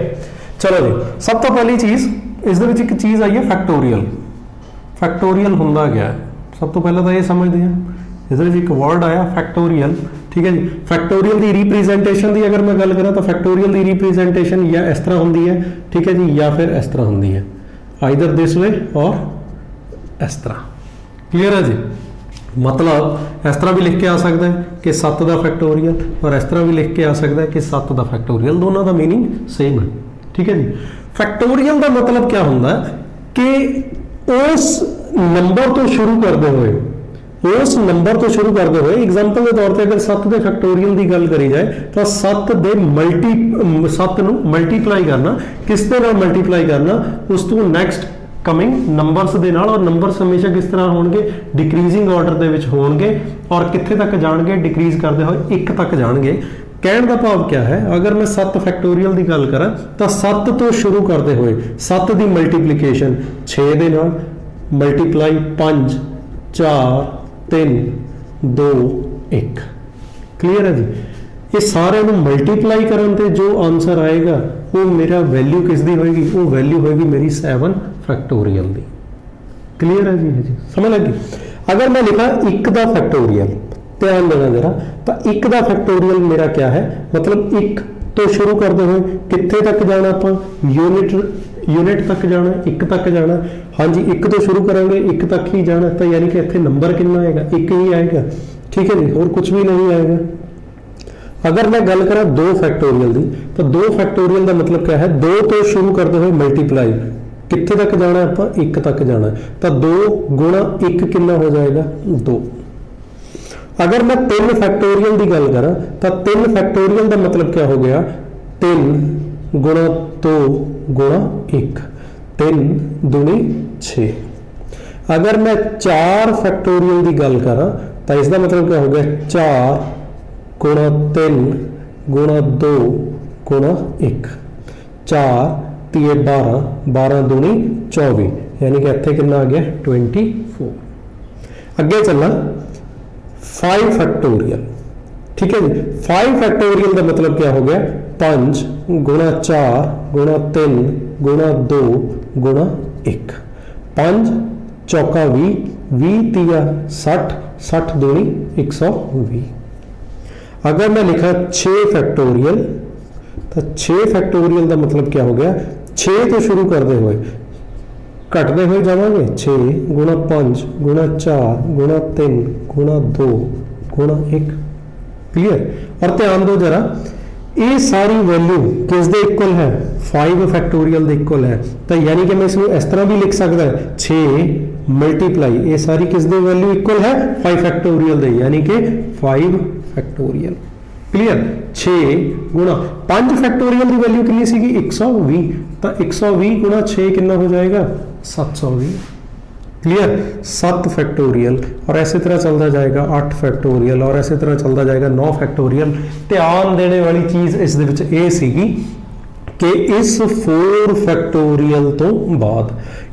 चलो जी, सब तो पहली चीज़ इस एक चीज़ आई है फैक्टोरियल। फैक्टोरियल होंदा क्या है, सब तो पहले तो ये समझते हैं, इस एक वर्ड आया फैक्टोरियल, ठीक है जी। फैक्टोरियल की रिप्रेजेंटेशन की अगर मैं गल करा तो फैक्टोरियल की रिप्रेजेंटेशन या इस तरह होंदी है, ठीक है जी, या फिर इस तरह होंदी है, आइदर दिस वे और इस तरह, क्लियर है जी। मतलब इस तरह भी लिख के आ सकता है कि 7 का फैक्टोरियल, और इस तरह भी लिख के आ सकता है कि 7 का फैक्टोरियल, दोनों का मीनिंग सेम है, ठीक है जी। फैक्टोरियल का मतलब क्या होंदा कि उस नंबर तो शुरू करते हुए एग्जांपल के तौर पर अगर 7 के फैक्टोरियल की गल करी जाए तो 7 नू मल्टीप्लाई करना, किस तरह मल्टीप्लाई करना, उस तो नैक्सट कमिंग नंबरस दे नाल, और नंबरस हमेशा किस तरह होणगे डिक्रीजिंग ऑर्डर दे विच होणगे, और कित्थे तक जाणगे डिक्रीज करते हुए 1 तक जाणगे। कहने का भाव क्या है, अगर मैं 7 फैक्टोरियल की गल करा तो 7 तो शुरू करते हुए 7 की मल्टीप्लीकेशन 6 दे नाल, मल्टीप्लाई 5 4 3 2 1। क्लीयर है जी। ये सारे मल्टीप्लाई करन ते जो आंसर आएगा वो मेरा वैल्यू किसदी होएगी, वो वैल्यू होएगी मेरी 7 फैक्टोरियल दी। क्लियर है जी, समझ लगी। अगर मैं लिखा 1 का फैक्टोरियल, ध्यान देना जरा, तो 1 का फैक्टोरियल मेरा क्या है, मतलब 1 तो शुरू करते हुए कितने तक जाना, आप यूनिट तक जाना, 1 तक जाना। हाँ जी, 1 तो शुरू करेंगे, 1 तक ही जाना, तो यानी कि इतने नंबर कितना आएगा, 1 ही आएगा। ठीक है जी, और कुछ भी नहीं आएगा। अगर मैं गल करा 2 फैक्टोरियल की, तो 2 फैक्टोरियल का मतलब क्या है, 2 तो शुरू करते हुए मल्टीप्लाई कितने तक जाना, आप 1 तक जाना, तो 2 गुणा 1 कितना हो जाएगा, 2। अगर मैं 3 फैक्टोरियल की गल करा, तो 3 फैक्टोरियल का मतलब क्या हो गया, 3 गुणा 2 गुणा 1, 3 दूनी 6। अगर मैं 4 फैक्टोरियल की गल करा, तो इसका मतलब क्या हो गया, 4 गुणा 3 गुणा 2 गुणा 1, 4 3 12, 12 दूनी 24, यानी कि इतने कितना आ गया 24। अगे चलना 5 फैक्टोरियल। ठीक है जी, 5 फैक्टोरियल का मतलब क्या हो गया, 5 गुणा 4 गुणा 3 गुणा 2 गुणा 1, 5 चौका 20, 20 तिया 60, 60 दूनी 120। अगर मैं लिखा 6 फैक्टोरियल, तो 6 फैक्टोरियल का मतलब क्या हो गया, 6 तो शुरू करते हुए घटते हुए जावांगे, 6 गुणा 5 गुणा 4 गुणा 3 गुणा 2 गुणा 1। क्लियर। और ध्यान दो जरा, ये सारी वैल्यू किस दे इक्वल है, 5 फैक्टोरियल दे इक्वल है। तो यानी कि मैं इसको इस तरह भी लिख सकता है, 6 मल्टीप्लाई ये सारी किस दे वैल्यू इक्वल है, 5 फैक्टोरियल दे, यानी कि 5 फैक्टोरियल। क्लियर। 6 गुणा 5 फैक्टोरियल की वैल्यू कितनी सी, 120, तो 120 गुणा 6 कितना हो जाएगा, 720। क्लियर। 7 फैक्टोरियल, और ऐसे तरह चलता जाएगा 8 फैक्टोरियल, और ऐसे तरह चलता जाएगा 9 फैक्टोरियल। ध्यान देने वाली चीज इस दे विच ये सीगी कि इस 4 फैक्टोरियल तो बाद,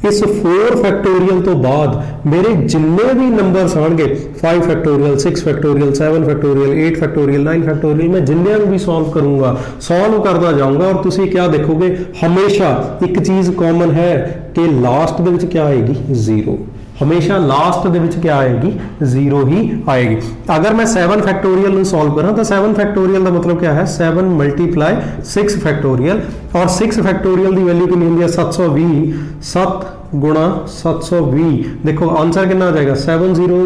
इस 4 फैक्टोरियल तो बाद मेरे जिन्ने भी नंबर्स आएंगे, 5 factorial 6 factorial 7 factorial 8 factorial 9 factorial, मैं जिन्ने भी सॉल्व करूंगा, सॉल्व करता जाऊंगा, और तुसी क्या देखोगे, हमेशा एक चीज कॉमन है कि लास्ट दे विच क्या आएगी, 0। हमेशा लास्ट दे विच क्या आएगी, 0 ही आएगी। अगर मैं 7 फैक्टोरियल ਨੂੰ सॉल्व करा, तो 7 फैक्टोरियल का मतलब क्या है, 7 मल्टीप्लाई 6 फैक्टोरियल, और 6 फैक्टोरियल की वैल्यू कितनी होती है, 720, 7 गुणा 720, देखो आंसर कितना आ जाएगा, 7 0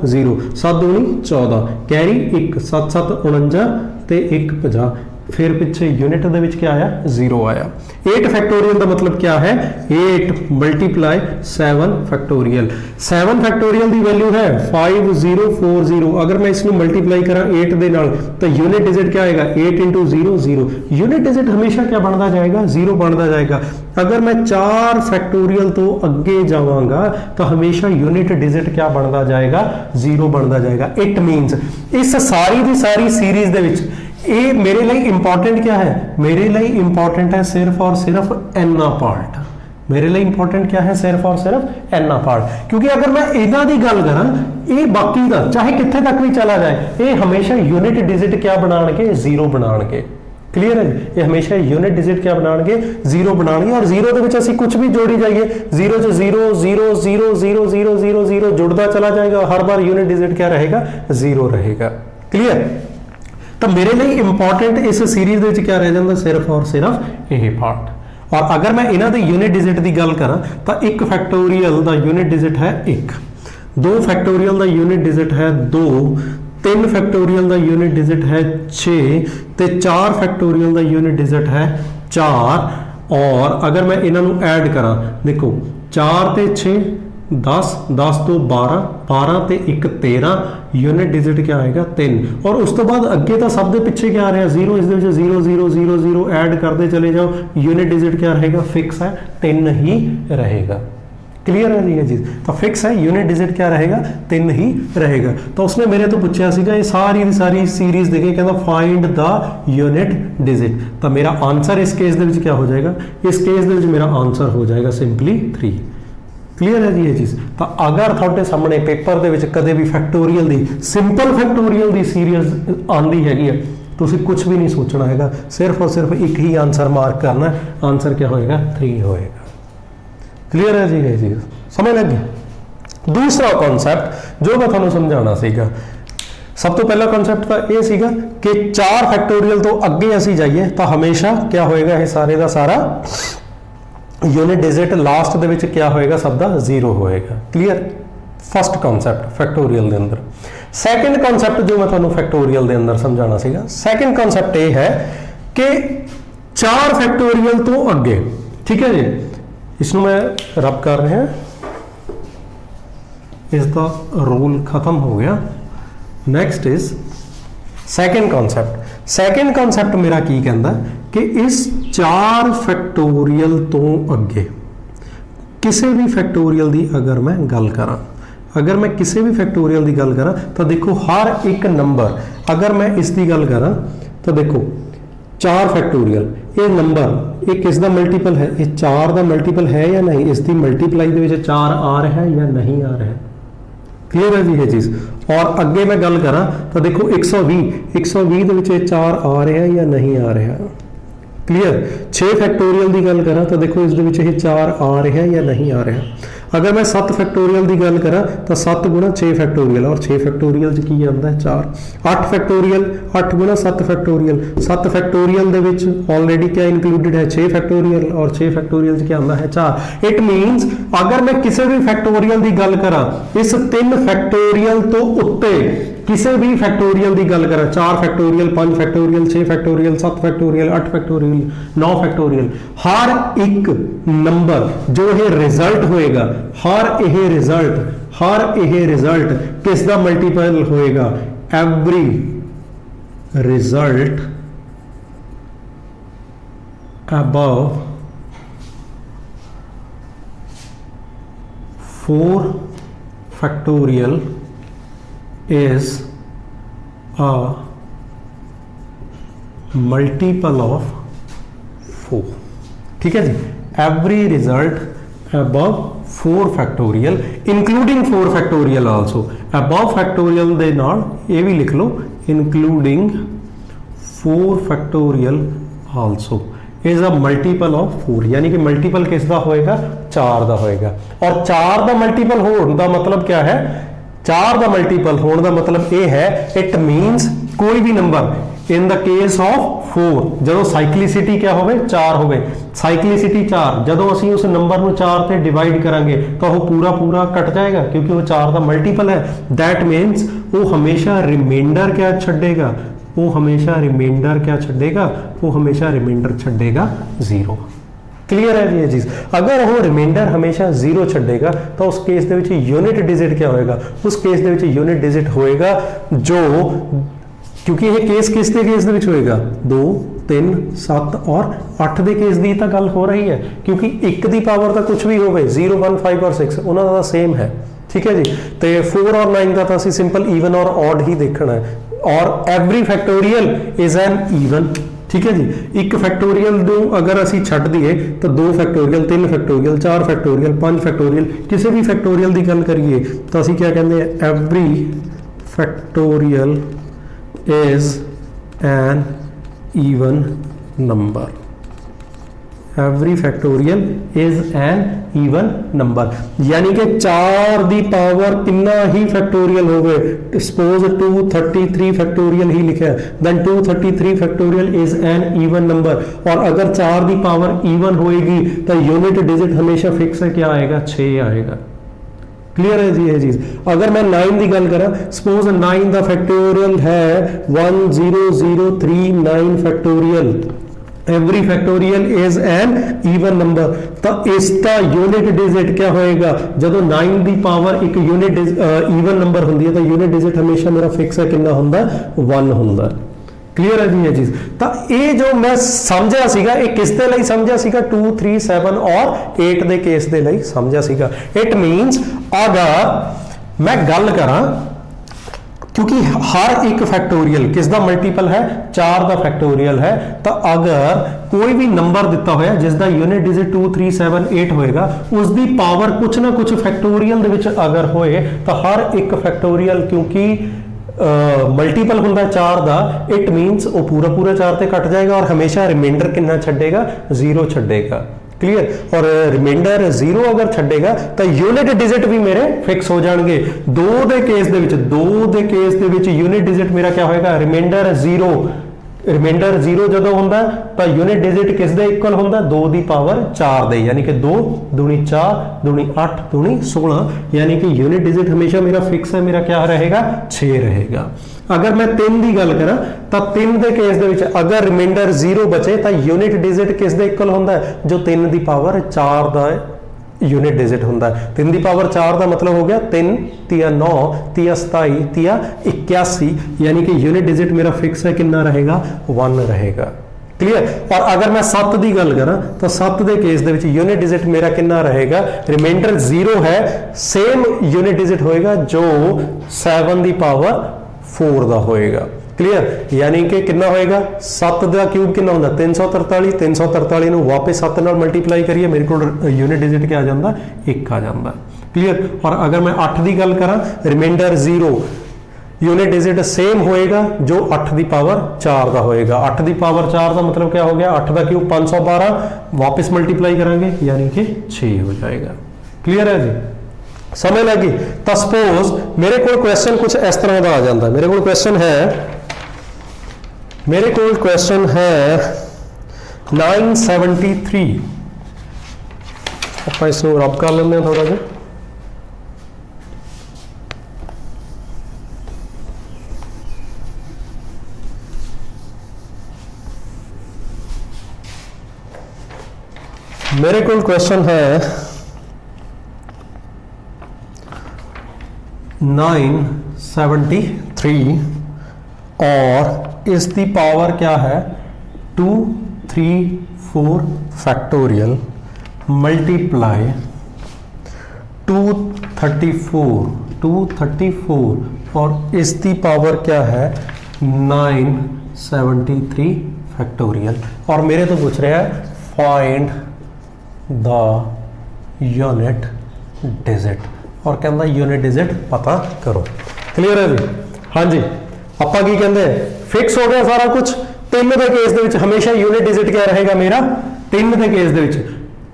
0, 7 दूनी 14, कैरी 1, 7 7 49 ते 1 50, फिर पिछे यूनिट दे विच क्या आया, 0 आया। 8 फैक्टोरियल का मतलब क्या है, 8 मल्टीप्लाई 7 फैक्टोरियल। 7 फैक्टोरियल की वैल्यू है 5040, अगर मैं इसको मल्टीप्लाई करा 8 दे नाल, तो यूनिट डिजिट क्या आएगा, 8 × 0 0, यूनिट डिजिट हमेशा क्या बनता जाएगा, 0 बनता जाएगा। अगर मैं 4 फैक्टोरियल तो अगे जावांगा, तो हमेशा यूनिट डिजिट क्या बनता जाएगा, 0 बनता जाएगा। इट मीनस इस सारी की सारी सीरीज दे विच ये मेरे लिए इंपॉर्टेंट क्या है, मेरे लिए इंपॉर्टेंट है सिर्फ और सिर्फ एना पार्ट। मेरे लिए इंपॉर्टेंट क्या है, सिर्फ और सिर्फ एना पार्ट, क्योंकि अगर मैं इन्हां दी गल करा, ये बाकी का चाहे कित्थे तक भी चला जाए, ये हमेशा यूनिट डिजिट क्या बनाणगे, 0 बनाणगे। क्लियर है, ये हमेशा यूनिट डिजिट क्या बनाणगे, 0 बनाणगे। और 0 दे विच असीं कुछ भी जोड़ी जाइए, 0 च 0 0 0 0 0 0 0 जुड़ता चला जाएगा, हर बार यूनिट डिजिट क्या रहेगा, 0 रहेगा। क्लियर। तो मेरे लिए इंपॉर्टेंट इस सीरीज दे विच क्या रह जाता, सिर्फ और सिर्फ यही पार्ट। और अगर मैं इन्हां दे यूनिट डिजिट की गल करा, तो 1 फैक्टोरियल का यूनिट डिजिट है 1, 2 फैक्टोरियल का यूनिट डिजिट है 2, 3 फैक्टोरियल का यूनिट डिजिट है 6, ते 4 फैक्टोरियल का यूनिट डिजिट है 4। और अगर मैं इन्हों ऐड करा, देखो 4 ते 6 10, 10 तो 12, 12 ते 1 13, यूनिट डिजिट क्या आएगा, 3। और उस तो बाद अगे तो सब दे पिछे क्या आ रहा, 0, इस 0 0 0 0 ऐड करते चले जाओ, यूनिट डिजिट क्या रहेगा, फिक्स है, 3 ही रहेगा। क्लियर है जी ये चीज, तो फिक्स है, यूनिट डिजिट क्या रहेगा, 3 ही रहेगा। तो उसने मेरे तो पूछा सीगा, ये सारी सारी सीरीज देखे, कहता फाइंड द यूनिट डिजिट। तो मेरा आंसर इस केस दे विच क्या हो जाएगा, इस केस दे विच मेरा आंसर हो जाएगा सिंपली 3। क्लीयर है जी ये चीज़। तो अगर थोड़े सामने पेपर दे विच कदे भी factorial the simple factorial the series आंदी हैगी है, तुसी कुछ भी नहीं सोचना हैगा, सिर्फ और सिर्फ एक ही आंसर मार्क करना है, आंसर क्या होएगा 3 होएगा। क्लीयर है जी ये चीज़, समझ लगी। दूसरा कॉन्सैप्ट जो मैं तुहानू समझाना सीगा, सब तो पहला कॉन्सैप्ट तो यह सीगा कि 4 फैक्टोरियल तो अगे असी जाइए तो हमेशा क्या होएगा, ये सारे का सारा यूनिट डिजिट लास्ट दे विच क्या होएगा, सब दा 0 होएगा। क्लीयर, फर्स्ट कॉन्सैप्ट फैक्टोरियल के अंदर। सैकेंड कॉन्सैप्ट जो मैं तुहानू फैक्टोरियल के अंदर समझाना सीगा, सैकेंड कॉन्सैप्ट ये है कि 4 फैक्टोरियल तो अगे, ठीक है जी, इसनू मैं रब कर रहे हैं, इसका रूल खत्म हो गया। Next is second concept. Second concept मेरा की कहता कि इस 4 फैक्टोरियल तो अगे किसी भी फैक्टोरियल की अगर मैं गल करा, अगर मैं किसी भी फैक्टोरियल की गल करा तो देखो हर एक नंबर, अगर मैं इसकी गल करा तो देखो 4 फैक्टोरियल, ये नंबर ये किसका मल्टीपल है, ये 4 का मल्टीपल है या नहीं, इसकी मल्टीप्लाई के विच 4 आ रहा है या नहीं आ रहा है। क्लीयर है जी ये चीज़। और अगे मैं गल करा तो देखो 120 दे विच 4 आ रहा है या नहीं आ रहा। क्लीयर, 6 फैक्टोरियल की गल करा तो देखो इस दे विच 4 आ रहा है या नहीं आ रहा। अगर मैं 7 फैक्टोरियल की गल करा तो 7 गुणा 6 फैक्टोरियल, और 6 फैक्टोरियल की आता है 4। 8 फैक्टोरियल, 8 गुणा 7 फैक्टोरियल, 7 फैक्टोरियल दे विच ऑलरेडी क्या इंक्लूडेड है 6 फैक्टोरियल, और 6 फैक्टोरियल क्या आता है 4। इट मीनस अगर मैं किसी भी फैक्टोरियल की गल करा, इस 3 फैक्टोरियल तो उत्ते किसी भी फैक्टोरियल की गल करा, 4 factorial, 5 factorial, 6 factorial, 7 factorial, 8 factorial, 9 factorial, हर एक नंबर जो ये रिजल्ट होएगा, हर यह रिजल्ट किसका मल्टीपल होएगा, every result above 4 factorial is a multiple of 4। ठीक है जी, every result above 4 factorial including 4 factorial also, above factorial ਦੇ ਨਾਲ ਇਹ ਵੀ ਲਿਖ ਲਓ including 4 factorial also is a multiple of 4, यानी कि मल्टीपल किसका होएगा 4 का होएगा। और 4 का मल्टीपल होने का मतलब क्या है, 4 का मल्टीपल होने का मतलब ये है, इट मीनस कोई भी number in the case of 4 जो साइक्लिसिटी क्या होवे 4 होवे, साइक्लिसिटी 4 जो असी उस नंबर को 4 से डिवाइड करांगे तो वो पूरा पूरा कट जाएगा क्योंकि वो 4 का मल्टीपल है। दैट मीन्स वो हमेशा रिमाइंडर क्या छड़ेगा, वो हमेशा रिमाइंडर क्या छड़ेगा, वो हमेशा रिमाइंडर छड़ेगा 0। क्लियर है जी ये चीज। अगर वो रिमाइंडर हमेशा 0 छड़ेगा तो उस case they which unit digit क्या होएगा, उस case they which unit digit होएगा जो, क्योंकि ये केस किस दे केस दे विच होएगा 2 3 7 और 8 दे केस दी तो गल हो रही है, क्योंकि 1 दी पावर तो कुछ भी होवे 0 1 5 और 6 उन्होंने का सेम है। ठीक है जी, तो 4 और 9 का तो असी सिंपल ईवन और ऑड ही देखना है, और every factorial is an even. ठीक है जी, एक फैक्टोरियल दो अगर असी छड्ड दिए तो 2 फैक्टोरियल 3 फैक्टोरियल 4 फैक्टोरियल 5 फैक्टोरियल, किसी भी फैक्टोरियल की गल करिए तो असी क्या कहते हैं, every factorial is an even number. Every factorial is an even number, यानी कि 4 दी पावर कितना ही फैक्टोरियल होवे, सपोज 233 फैक्टोरियल ही लिखा है, then 233 factorial is an even number. और अगर 4 दी पावर ईवन होएगी तो यूनिट डिजिट हमेशा फिक्स है, क्या आएगा 6 आएगा। क्लियर है जी ये चीज। अगर मैं 9 की गल करा, सपोज 9 दा फैक्टोरियल है 10039 factorial, every factorial is an even number, तो इसका यूनिट डिजिट क्या होएगा, जब 9 दी पावर एक यूनिट ईवन नंबर होंदी है तो यूनिट डिजिट हमेशा मेरा फिक्स है, कितना होंदा 1 होंदा। क्लियर है जी ये चीज। तो ये जो मैं समझा सीगा, ये किस दे लई समझा सीगा, 2 3 7 और 8 दे केस दे लई समझा सीगा। इट मीनस अगर मैं गल करा क्योंकि हर एक फैक्टोरियल किस दा मल्टीपल है, 4 ਦਾ फैक्टोरियल है। तो अगर कोई भी नंबर दिता होया जिसका यूनिट डिजिट 2 3 7 8 होएगा, उसकी पावर कुछ ना कुछ फैक्टोरियल दे विच अगर होए तो हर एक फैक्टोरियल क्योंकि मल्टीपल होंदा 4 का, इट मीनस वो पूरा पूरा 4 ते कट जाएगा और हमेशा रिमाइंडर कितना छड्डेगा, 0 छड्डेगा। क्लियर। और रिमाइंडर 0 अगर छड्डेगा तो यूनिट डिजिट भी मेरे फिक्स हो जाएंगे। 2 के case they which unit digit मेरा क्या होएगा, रिमाइंडर 0। रिमाइंडर 0 जो होंदा तो यूनिट डिजिट किस दे इक्वल होंदा, 2 की पावर 4 दे, यानी कि 2 दूनी 4 दूनी 8 दूनी 16, यानी कि यूनिट डिजिट हमेशा मेरा फिक्स है, मेरा क्या रहेगा, 6 रहेगा। अगर मैं 3 की गल करा तो 3 के केस दे विच अगर रिमाइंडर 0 बचे तो यूनिट डिजिट किस दे इक्वल होंदा है, जो 3 की पावर 4 का यूनिट डिजिट होंदा है। 3 की पावर 4 का मतलब हो गया 3 तिया 9 तिया 27 तिया 81, यानी कि यूनिट डिजिट मेरा फिक्स है, कितना रहेगा, 1 रहेगा। क्लियर। और अगर मैं 7 की गल करा तो 7 के case they which unit digit मेरा कितना रहेगा, रिमाइंडर 0 है, सेम यूनिट डिजिट होएगा जो 7 की पावर 4 का होएगा। क्लियर। यानी कि कितना होएगा, 7 का क्यूब कितना होंदा, 343। 343 ਨੂੰ वापस 7 ਨਾਲ मल्टीप्लाई करिए, मेरे को यूनिट डिजिट क्या आ जाता, 1 आ जाता। क्लियर। और अगर मैं 8 की गल करा, रिमाइंडर 0, यूनिट डिजिट सेम होएगा जो 8 की पावर 4 का होएगा। 8 की पावर 4 का मतलब क्या हो गया, 8 का क्यूब 512, वापस मल्टीप्लाई करांगे यानी कि 6 हो जाएगा। क्लियर है जी, समझ लगी। तो सपोज मेरे को क्वेश्चन कुछ इस तरह का आ जाता है, मेरे को क्वेश्चन है 973। आप इसको रब कर लेंगे थोड़ा जा। मेरे को क्वेश्चन है 973 और इसकी पावर क्या है, 2 3 4 फैक्टोरियल मल्टीप्लाई 234 और इसकी पावर क्या है, 973 फैक्टोरियल। और मेरे तो पूछ रहे हैं फाइंड द यूनिट डिजिट, और कहता यूनिट डिजिट पता करो। क्लियर है जी, हाँ जी। ਆਪਾਂ ਕੀ ਕਹਿੰਦੇ फिक्स हो गया सारा कुछ। 3 के केस ਦੇ ਵਿੱਚ हमेशा यूनिट डिजिट क्या रहेगा मेरा, 3 के केस ਦੇ ਵਿੱਚ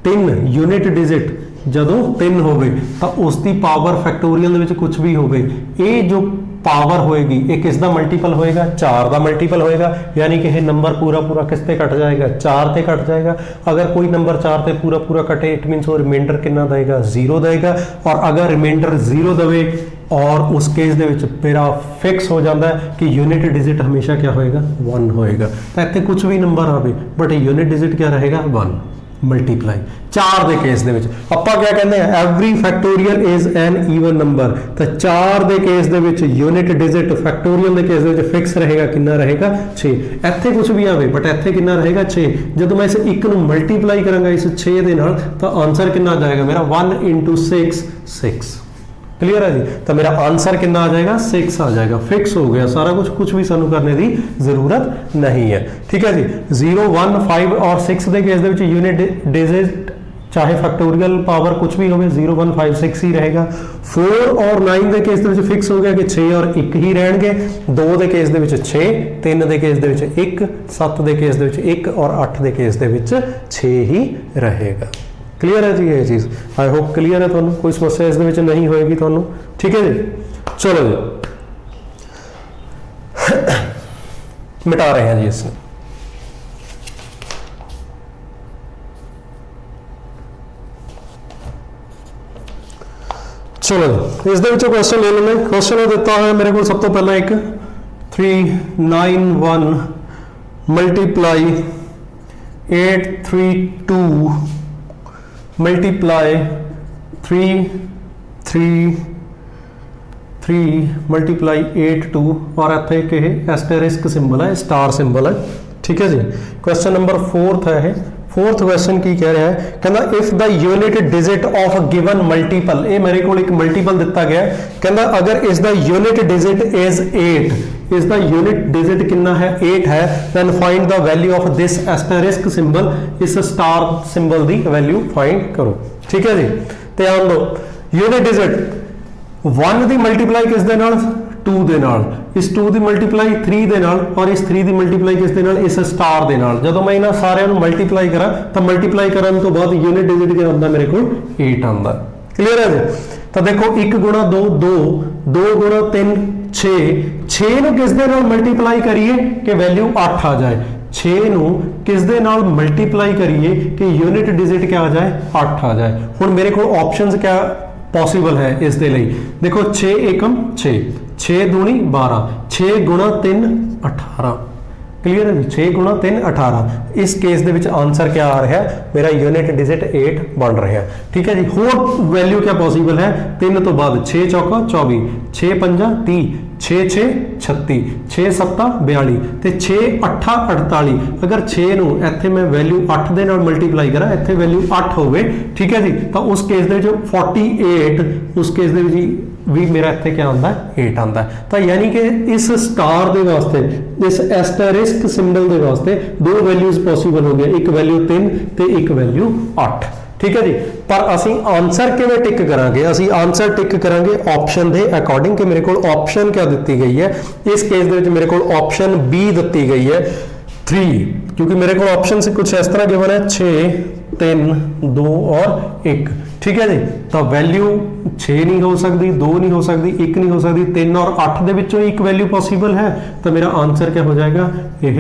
3 यूनिट डिजिट ਜਦੋਂ 3 ਹੋਵੇ ਤਾਂ ਉਸ ਦੀ ਪਾਵਰ ਫੈਕਟੋਰੀਅਲ ਦੇ ਵਿੱਚ ਕੁਝ ਵੀ ਹੋਵੇ, ਇਹ ਜੋ पावर होएगी ये किसका मल्टीपल होएगा, 4 का मल्टीपल होएगा, यानी कि ये नंबर पूरा पूरा किस पे कट जाएगा, 4 पे कट जाएगा। अगर कोई नंबर 4 पे पूरा पूरा कटे इट मीनस वो रिमाइंडर कितना देगा, 0 देगा। और अगर रिमाइंडर 0 देवे और उस केस दे विच मेरा फिक्स हो जाता है कि यूनिट डिजिट हमेशा क्या होएगा, 1 होएगा। तो इत्थे कुछ भी नंबर आवे बट यूनिट डिजिट क्या रहेगा, 1 मल्टीप्लाई। 4 के केस दे विच आपां क्या कहते हैं, every factorial is an even number. तो 4 के case they which unit digit factorial के केस दे विच फिक्स रहेगा, कितना रहेगा, 6। इत्थे कुछ भी आवे बट इत्थे कितना रहेगा, 6। जब मैं इस 1 नूं मल्टीप्लाई करांगा इस 6 दे नाल तो आंसर कितना आ जाएगा मेरा, 1 × 6 6। क्लियर है जी। तो मेरा आंसर कितना आ जाएगा, 6 आ जाएगा। फिक्स हो गया सारा कुछ, कुछ भी सानू करने की जरूरत नहीं है। ठीक है जी। 0 1 5 और 6 के case they which unit digit चाहे फैक्टोरियल पावर कुछ भी हो, 0 1 5 6 ही रहेगा। 4 और 9 के केस दे विच फिक्स हो गया कि 6 और 1 ही रहेंगे। 2 के केस दे विच 6, 3 के केस दे विच 1, 7 के केस दे विच 1 और 8 के केस दे विच 6 ही रहेगा। क्लियर है जी ये चीज़, आई होप क्लियर है तुहानू, कोई समस्या इस नहीं होएगी तुहानू। ठीक है जी, चलो जी मिटा रहे हैं जी इसमें। चलो जी इस क्वेश्चन ले लेंगे। क्वेश्चन दिता है मेरे को सब तो पहला एक 391 मल्टीप्लाई 832 मल्टीप्लाई 3 मल्टीप्लाई 82 और इतने एक एस्टेरिस्क सिंबल है, स्टार सिंबल है। ठीक है जी। क्वेश्चन नंबर 4 है, फोर्थ क्वेश्चन की कह रहा है, कहना if the unit digit of a given multiple, ये मेरे को एक मल्टीपल दिता गया है, कहना अगर इस द यूनिट डिजिट इज 8, इस द यूनिट डिजिट कितना है 8 है, then find the value of this asterisk symbol, इस स्टार सिंबल दी वैल्यू फाइंड करो। ठीक है जी, ध्यान दो, यूनिट डिजिट 1 ਦੀ ਮਲਟੀਪਲਾਈ ਕਿਸ ਦੇ ਨਾਲ 2 ਦੇ ਨਾਲ, ਇਸ 2 ਦੀ ਮਲਟੀਪਲਾਈ 3 ਦੇ ਨਾਲ, ਔਰ ਇਸ 3 ਦੀ ਮਲਟੀਪਲਾਈ ਕਿਸ ਦੇ ਨਾਲ ਇਸ ਸਟਾਰ ਦੇ ਨਾਲ। ਜਦੋਂ ਮੈਂ ਇਹਨਾਂ ਸਾਰਿਆਂ ਨੂੰ ਮਲਟੀਪਲਾਈ ਕਰਾਂ ਤਾਂ ਮਲਟੀਪਲਾਈ ਕਰਨ ਤੋਂ ਬਾਅਦ ਯੂਨਿਟ ਡਿਜਿਟ ਕਿੰਨਾ ਆਉਂਦਾ ਮੇਰੇ ਕੋਲ 8 ਆਉਂਦਾ। ਕਲੀਅਰ ਹੈ ਜੀ। ਤਾਂ ਦੇਖੋ 1 ਗੁਣਾ 2 2, 2 ਗੁਣਾ 3 6, 6 ਨੂੰ ਕਿਸ ਦੇ ਨਾਲ ਮਲਟੀਪਲਾਈ ਕਰੀਏ ਕਿ ਵੈਲਿਊ 8 ਆ ਜਾਏ, 6 ਨੂੰ ਕਿਸ ਦੇ ਨਾਲ ਮਲਟੀਪਲਾਈ ਕਰੀਏ ਕਿ ਯੂਨਿਟ ਡਿਜਿਟ ਕਿਆ ਆ ਜਾਏ 8 ਆ ਜਾਏ। ਹੁਣ ਮੇਰੇ ਕੋਲ ਆਪਸ਼ਨਸ ਕਿਆ पॉसिबल है इस दे लई, देखो 6 एकम 6, 6 दूनी 12, 6 गुणा 3 18। क्लियर है जी, 6 गुणा 3 18। इस केस ਦੇ ਵਿੱਚ ਆਨਸਰ क्या आ रहा है, मेरा यूनिट डिजिट 8 बन रहा है। ठीक है जी। होर वैल्यू क्या पॉसिबल है, 3 तो बाद 6 चौका 24, 6 पंजा 30, 6 6 36, 6 7 42 ਤੇ 6 8 48। ਅਗਰ 6 ਨੂੰ ਇੱਥੇ ਮੈਂ ਵੈਲਿਊ 8 ਦੇ ਨਾਲ ਮਲਟੀਪਲਾਈ ਕਰਾਂ, ਇੱਥੇ ਵੈਲਿਊ 8 ਹੋਵੇ, ਠੀਕ ਹੈ ਜੀ, ਤਾਂ ਉਸ ਕੇਸ ਦੇ ਵਿੱਚ 48, ਉਸ ਕੇਸ ਦੇ ਵਿੱਚ भी मेरा इत्थे क्या आंदा 8 आंदा। तो यानी कि इस स्टार दे वास्ते, इस एस्टेरिस्क सिंबल दे वास्ते दो वैल्यूज पॉसिबल हो गया, एक वैल्यू 3 ते एक वैल्यू 8। ठीक है जी। पर असी आंसर किवें टिक करांगे, असी आंसर टिक करांगे ऑप्शन दे अकॉर्डिंग कि मेरे को ऑप्शन क्या दित्ती गई है। इस केस दे विच मेरे को ऑप्शन बी दित्ती गई है 3, क्योंकि मेरे को ऑप्शन से कुछ इस तरह गिवन है 6 3 2 और 1। ठीक है जी। तो वैल्यू 6 नहीं हो सकती, 2 नहीं हो सकती, 1 नहीं हो सकती, 3 और 8 दे विचों एक वैल्यू पॉसिबल है, तो मेरा आंसर क्या हो जाएगा, यह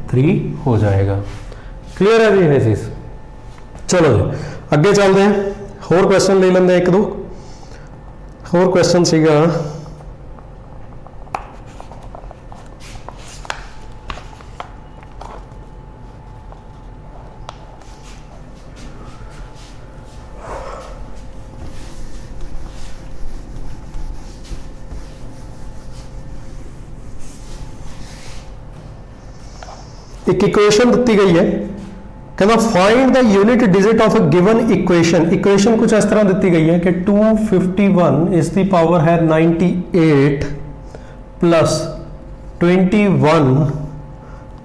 3 हो जाएगा। क्लियर है जी ये चीज। चलो जी अगे चलते हैं, होर क्वेश्चन ले लेंगे, एक दो होर क्वेश्चन सीगा। एक इक्वेशन दी गई है, कहना find the unit digit of a given equation. Equation कुछ इस तरह दी गई है कि 251 इस दी पावर है 98 प्लस 21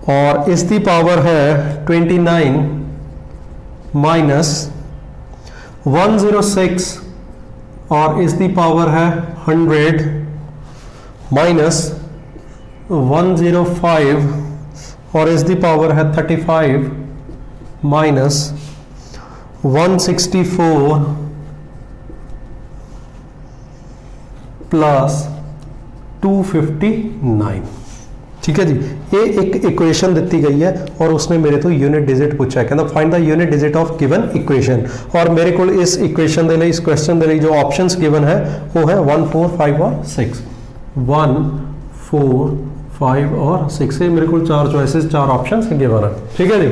और इस दी पावर है 29 माइनस 106 और इस दी पावर है 100 माइनस 105 और इस दी पावर है 35 माइनस 164 प्लस 259। ठीक है जी। ये एक इक्वेशन दी गई है और उसने मेरे तो यूनिट डिजिट पूछा है, कहना find the unit digit of given equation. और मेरे को इस इक्वेशन के लिए, इस क्वेश्चन के लिए जो ऑप्शंस गिवन है वो है 1 4 5 और 6। 1 4 5 और 6 से मेरे को 4 चॉइसेस, 4 ऑप्शंस गिवन है। ठीक है जी।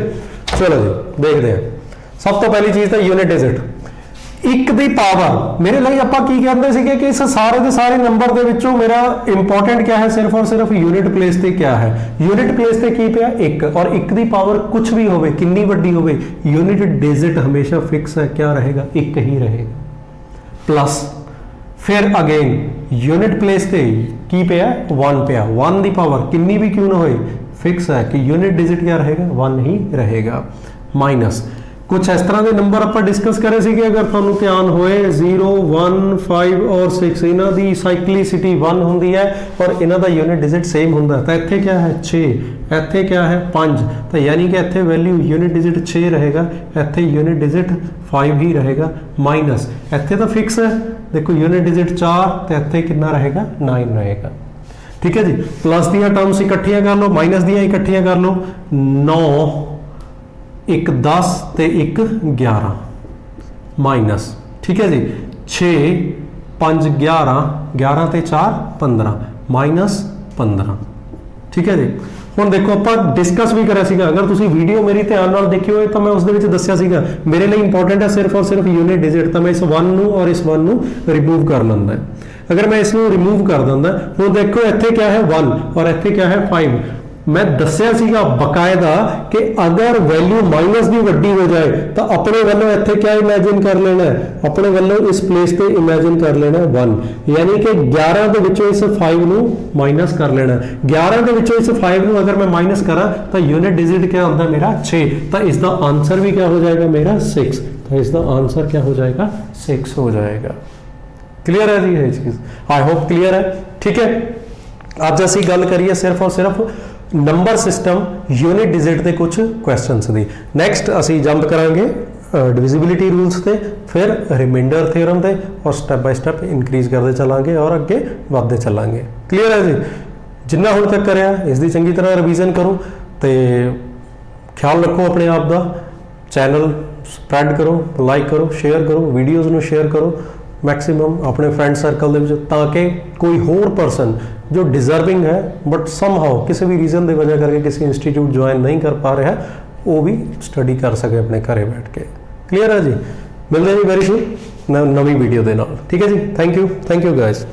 चलो जी देखते हैं। सब तो पहली चीज तो यूनिट डिजिट 1 ਦੀ पावर। मेरे लिए ਆਪਾਂ ਕੀ ਕਹਿੰਦੇ ਸੀਗੇ कि इस सारे ਦੇ ਸਾਰੇ ਨੰਬਰ ਦੇ ਵਿੱਚੋਂ मेरा इंपॉर्टेंट क्या है, सिर्फ और सिर्फ यूनिट प्लेस ਤੇ क्या है। यूनिट प्लेस ਤੇ ਕੀ ਪਿਆ 1, और 1 ਦੀ पावर कुछ भी होवे, कितनी ਵੱਡੀ होवे, यूनिट डिजिट हमेशा फिक्स है, क्या रहेगा 1 ही रहेगा। प्लस फिर अगेन यूनिट प्लेस ਤੇ ਕੀ ਪਿਆ 1 ਪਿਆ, 1 ਦੀ पावर कितनी भी क्यों ना होए फिक्स है कि यूनिट डिजिट क्या रहेगा 1 ही रहेगा। माइनस कुछ इस तरह के नंबर आप डिस्कस करे सी, अगर तुहानू ध्यान होए 0 1 5 और 6 इन्हां दी साइक्लिसिटी 1 होंदी है और इन्हां दा यूनिट डिजिट सेम होंदा है। तो इत्थे क्या है 6, इत्थे क्या है 5, तो यानी कि इत्थे वैल्यू यूनिट डिजिट 6 रहेगा, इत्थे यूनिट डिजिट 5 ही रहेगा। माइनस इत्थे तो फिक्स है, देखो यूनिट डिजिट 4, तो इत्थे कितना रहेगा 9 रहेगा। ठीक है जी। प्लस दियां टर्म्स इकट्ठियां कर लो, माइनस दियां इकट्ठियां कर लो, 9 1 10 ते 1 11 माइनस। ठीक है जी। 6 5 11 11 ते 4 15 माइनस 15। ठीक है जी। ਹੁਣ ਦੇਖੋ ਆਪਾਂ डिस्कस भी करा सीगा, अगर तुसी वीडियो मेरी ध्यान नाल देखी होए तो मैं उस दे विच दस्सिया सीगा मेरे लिए इंपॉर्टेंट है सिर्फ और सिर्फ यूनिट डिजिट। तो मैं इस 1 नू और इस 1 नू रिमूव कर लंदा है। अगर मैं इसनू रिमूव कर दिंदा, हुण देखो इत्थे क्या है 1 और इत्थे क्या है 5, मैं दस्सिया सीगा बकायदा कि अगर वैल्यू माइनस की वड्डी हो जाए तो अपने वालों इत्थे क्या इमेजिन कर लेना है, अपने वालों इस प्लेस पे इमेजिन कर लेना 1, यानी कि 11 ਦੇ ਵਿੱਚੋਂ इस 5 ਨੂੰ माइनस कर लेना। 11 ਦੇ ਵਿੱਚੋਂ इस 5 ਨੂੰ अगर मैं माइनस करा तो यूनिट डिजिट क्या होता है मेरा 6, तो इसका आंसर भी क्या हो जाएगा मेरा 6, तो इसका आंसर क्या हो जाएगा 6 हो जाएगा। क्लियर है जी ये चीज़, आई होप क्लियर है। ठीक है, ਅੱਜ ਅਸੀਂ ਗੱਲ ਕਰੀਏ ਸਿਰਫ ਔਰ ਸਿਰਫ ਨੰਬਰ ਸਿਸਟਮ यूनिट डिजिट के कुछ क्वेश्चंस दी। नैक्सट ਅਸੀਂ जंप करांगे डिविजिबिलिटी रूल्स से, फिर रिमाइंडर थ्योरम से, और स्टैप बाय स्टैप इनक्रीज करते चलांगे और अगे बढ़ते चलांगे। क्लीयर है जी, जिन्ना हुण तक करिया इसकी चंगी तरह रिवीजन करो, तो ख्याल रखो अपने आप का, चैनल स्प्रैड करो, लाइक करो, शेयर करो, वीडियोज़ नूं शेयर करो मैक्सीमम अपने फ्रेंड सर्कल दे विच, ताकि कोई होर परसन जो डिजर्विंग है बट समहाउ किसी भी रीजन की वजह करके किसी इंस्टीट्यूट ज्वाइन नहीं कर पा रहा है, वो भी स्टडी कर सके अपने घरे बैठ के। क्लीयर है जी, मिलते हैं जी वेरी सून नवी वीडियो के नाल। ठीक है जी, थैंक यू गाइज।